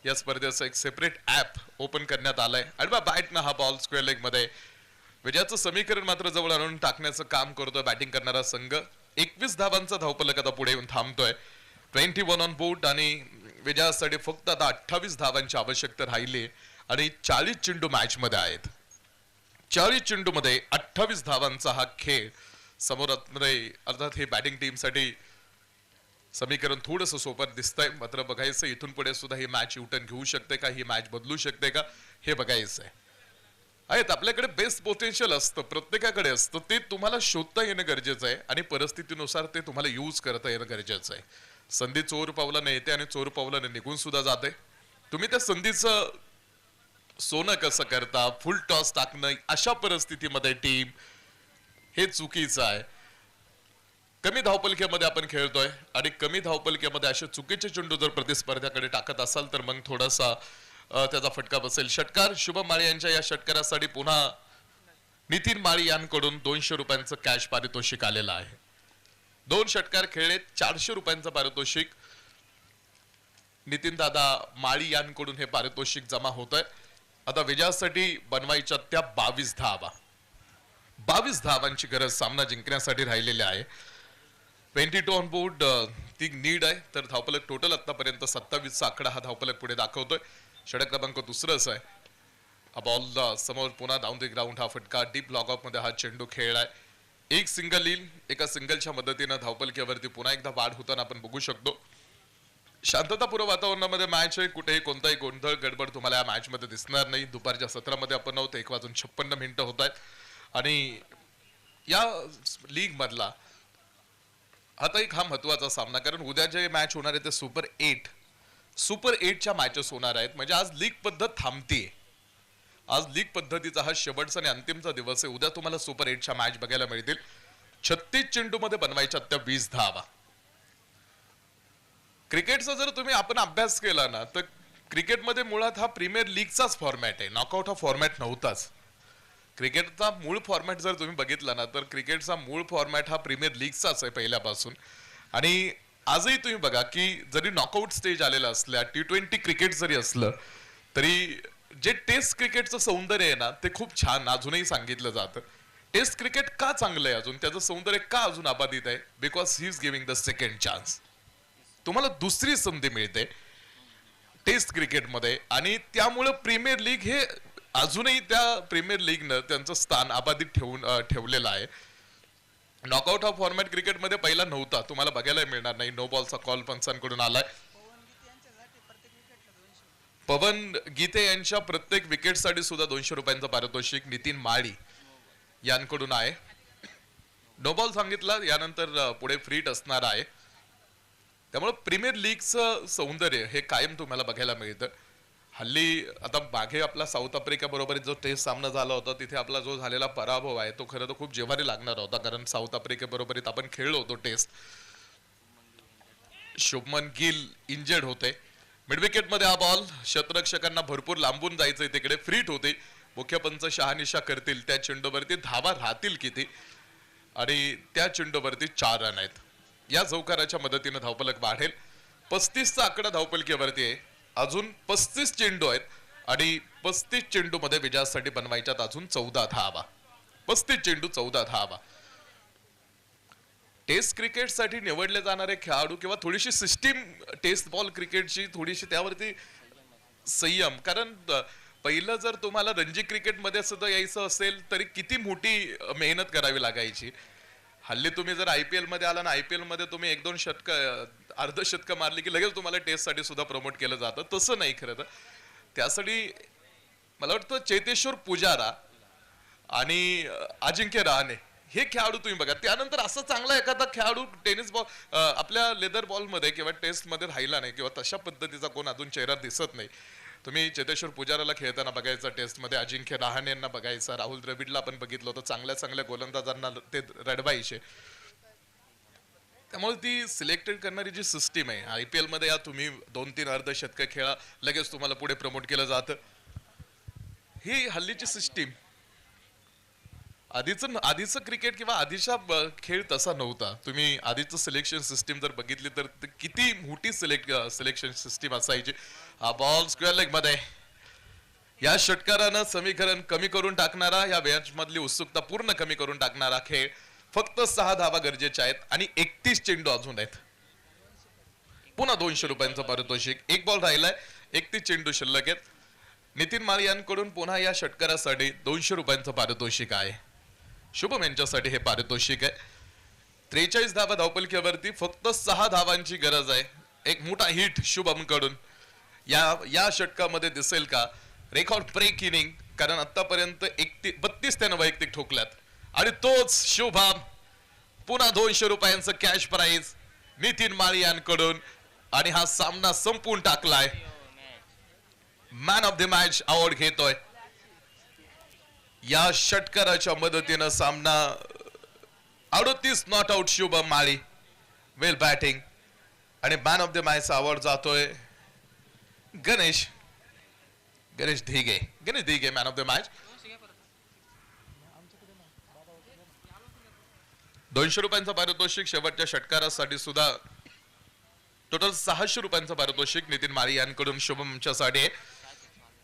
या स्पर्धेचं एक सेपरेट ऍप ओपन करण्यात आलंय आणि बॅटनं हा बॉल स्क्वेअर लेग मध्ये विजयाचं समीकरण मात्र जवळ आणून टाकण्याचं काम करतोय बॅटिंग करणारा संघ 21 धावांचा धावपलक आता पुढे येऊन थांबतोय 21 ऑन बोर्ड आणि विजयासाठी फक्त आता 28 धावांची आवश्यकता राहिली आणि 40 चेंडू मॅच मध्ये आहेत. 40 चेंडू मध्ये 28 धावांचा हा खेळ समोर अर्थात हे बॅटिंग टीम साठी समीकरण थोडस सोपं दिसतंय. मात्र बघायचं इथून पुढे सुद्धा ही मॅच युटर्न घेऊ शकते का, ही मॅच बदलू शकते का, हे बघायचं आहेत. आपल्याकडे बेस्ट पोटेन्शियल असतं, प्रत्येकाकडे असतं, ते तुम्हाला शोधता येणं गरजेचं आहे आणि परिस्थितीनुसार ते तुम्हाला यूज करता येणं गरजेचं आहे. संधी चोर पावलाने येते आणि चोर पावलाने निघून सुद्धा जाते. तुम्ही त्या संधीचं सोनं कसं करता, फुल टॉस टाकणं अशा परिस्थितीमध्ये टीम, हे चुकीचं आहे. कमी धावपलक्यामध्ये आपण खेळतोय आणि कमी धावपलक्यामध्ये असे चुकीचे चेंडू जर प्रतिस्पर्ध्याकडे टाकत असाल तर मग थोडासा त्याचा फटका बसेल. षटकार शुभम माळी यांच्या या षटकारासाठी पुन्हा नितीन माळी यांकडून 200 रुपयांचं कॅश पारितोषिक आलेलं आहे. 2 षटकार खेळले, 400 रुपयांचं पारितोषिक नितीन दादा माळी यांकडून हे पारितोषिक जमा होत आहे. आता विजयासाठी बनवायच्या त्या 22 धावा, 22 धावांची गरज सामना जिंकण्यासाठी राहिलेली आहे. 22 ऑन बोर्ड ती नीड आहे. तर धावफलक टोटल आतापर्यंत 27चा आकडा हा धावफलक पुढे दाखवतोय. षटक क्रमांक दुसरंच आहे. बॉल समोर पुन्हा डाऊन द ग्राउंड हा फटका डीप लॉग ऑफ मध्ये हा चेंडू खेळलाय. एक सिंगल येईल, एका सिंगलच्या मदतीनं धावपलक्यावरती पुन्हा एकदा वाढ होताना आपण बघू शकतो. शांततापूर्व वातावरणामध्ये मॅच आहे. कुठेही कोणताही गोंधळ गडबड तुम्हाला या मॅच मध्ये दिसणार नाही. दुपारच्या सत्रामध्ये आपण आहोत, 1:56 होत आहेत आणि या लीग मधला आता एक हा महत्वाचा सामना, कारण उद्या जे मॅच होणार आहे ते सुपर 8च्या मॅचेस होणार आहेत. म्हणजे आज लीग पद्धत थांबतीये. आज लीग पद्धतीचा हा शेवटचा आणि अंतिमचा दिवस आहे. उद्या तुम्हाला सुपर 8च्या मॅच बघायला मिळतील. 36 चेंडू मध्ये बनवायच्या त्या 20 धावा. क्रिकेटचा जर तुम्ही आपण अभ्यास केला ना तर क्रिकेटमध्ये मुळात हा प्रीमियर लीगचाच फॉर्मॅट आहे. नॉकआउट हा फॉर्मॅट नव्हताच. क्रिकेटचा मूळ फॉर्मॅट जर तुम्ही बघितला ना तर क्रिकेटचा मूळ फॉर्मॅट हा प्रीमियर लीगचाच आहे पहिल्यापासून. आणि आजही तुम्ही बघा की जरी नॉकआउट स्टेज आलेला असल्या, T20 क्रिकेट जरी असलं तरी जे टेस्ट क्रिकेटचं सौंदर्य आहे ना ते खूप छान अजूनही सांगितलं जातं. टेस्ट क्रिकेट का चांगलं आहे अजून, त्याचं सौंदर्य का अजून अबाधित आहे? Because he is giving the second chance. तुम्हाला दुसरी संधी मिळते टेस्ट क्रिकेटमध्ये आणि त्यामुळे प्रीमियर लीग हे अजूनही त्या प्रीमियर लीगनं त्यांचं स्थान अबाधित ठेवलेलं आहे. नॉकआउट हा फॉर्मॅट क्रिकेटमध्ये पहिला नव्हता, तुम्हाला बघायला मिळणार नाही. नो बॉलचा कॉल पंचांकडून आलाय. पवन गीते यांच्या प्रत्येक विकेटसाठी सुद्धा 200 रुपयांचं पारितोषिक नितीन माळी यांकडून आहे. नो बॉल सांगितला, यानंतर पुढे फ्रीट असणार आहे. त्यामुळे प्रीमियर लीगचं सौंदर्य हे कायम तुम्हाला बघायला मिळतं. हल्ली आता मागे आपला साऊथ आफ्रिका बरोबर जो टेस्ट सामना झाला होता तिथे आपला जो झालेला पराभव आहे तो खरं तर खूप जिव्हारी लागणार होता, कारण साऊथ आफ्रिकेबरोबरीत आपण खेळलो होतो टेस्ट. शुभमन गिल इंजर्ड होते. मिडविकेट मध्ये हा बॉल, क्षेत्ररक्षकांना भरपूर लांबून जायचंय, तिकडे फ्रीट होते. मुख्य पंच शहानिशा करतील त्या चेंडूवरती धावा राहतील किती, आणि त्या चेंडूवरती 4 रन आहेत. या चौकाराच्या मदतीने धावफलक वाढेल. 35चा आकडा धावफलकीवरती आहे. अजून 35 चेंडू आहेत आणि 35 चेंडू मध्ये विजयासाठी बनवायच्यात अजून 14 धावा. 35 चेंडू 14 धावा. टेस्ट क्रिकेटसाठी निवडले जाणारे खेळाडू किंवा थोडीशी सिस्टीम टेस्ट बॉल क्रिकेटची थोडीशी त्यावरती संयम, कारण पहिलं जर तुम्हाला रणजी क्रिकेटमध्ये सुद्धा यायचं असेल तरी किती मोठी मेहनत करावी लागायची. हल्ली तुम्ही जर IPL मध्ये आला ना, IPL मध्ये तुम्ही 1-2 षटक अर्धशतक मारली की लगेच तुम्हाला टेस्ट साठी सुद्धा प्रमोट केलं जातं. तसं नाही खरं तर. त्यासाठी मला वाटतं चेतेश्वर पुजारा आणि अजिंक्य रहाणे हे खेळाडू तुम्ही बघा. त्यानंतर असं चांगला एखादा खेळाडू टेनिस बॉल आपल्या लेदर बॉलमध्ये किंवा टेस्ट मध्ये राहिला नाही किंवा तशा पद्धतीचा कोण अजून चेहरा दिसत नाही. तुम्ही चेतेश्वर पुजाराला खेळताना बघायचा टेस्ट मध्ये, अजिंक्य रहाणे यांना बघायचा, राहुल द्रविडला आपण बघितलं होतं, चांगल्या गोलंदाजांना ते रडवायचे. त्यामुळे ती सिलेक्टेड करणारी जी सिस्टीम आहे IPL मध्ये, या तुम्ही 2-3 अर्धशतक खेळा लगेच तुम्हाला पुढे प्रमोट केलं जातं, ही हल्लीची सिस्टीम. आधीचं क्रिकेट किंवा आधीचा खेळ तसा नव्हता. तुम्ही आधीचं सिलेक्शन सिस्टीम जर बघितली तर किती मोठी सिलेक्शन सिस्टीम असायची. हा बॉल स्क्वेअर लेग मध्ये, या षटकारानं समीकरण कमी करून टाकणारा, या मॅच मधली उत्सुकता पूर्ण कमी करून टाकणारा खेळ. फक्त 6 धावा गरजेच्या आहेत आणि 31 चेंडू अजून आहेत. पुन्हा 200 रुपयांचं पारितोषिक. एक बॉल राहिलाय, 31 चेंडू शिल्लक आहेत. नितीन माळी यांकडून पुन्हा या षटकारासाठी 200 रुपयांचं पारितोषिक आहे. शुभम यांच्यासाठी हे पारितोषिक आहे. 43 धावा धावपलकीवरती, फक्त 6 धावांची गरज आहे. एक मोठा हिट शुभम कडून या षटकामध्ये दिसेल का? रेकॉर्ड ब्रेक इनिंग, कारण आतापर्यंत 32 त्यानं वैयक्तिक ठोकल्यात. आणि तोच शुभम, पुन्हा 200 रुपयांचं कॅश प्राइज नितीन माळी यांकडून, आणि हा सामना संपून टाकलाय. Man of the match award घेतोय. या षटकाराच्या मदतीनं सामना 38 not out Shubham Mali, well batting. आणि man of the match award जातोय Ganesh Dhige man of the match. 200 रुपयांचं पारितोषिक शेवटच्या षटकारासाठी सुद्धा. टोटल 600 रुपयांचं पारितोषिक नितीन माळी यांकडून शुभमच्यासाठी.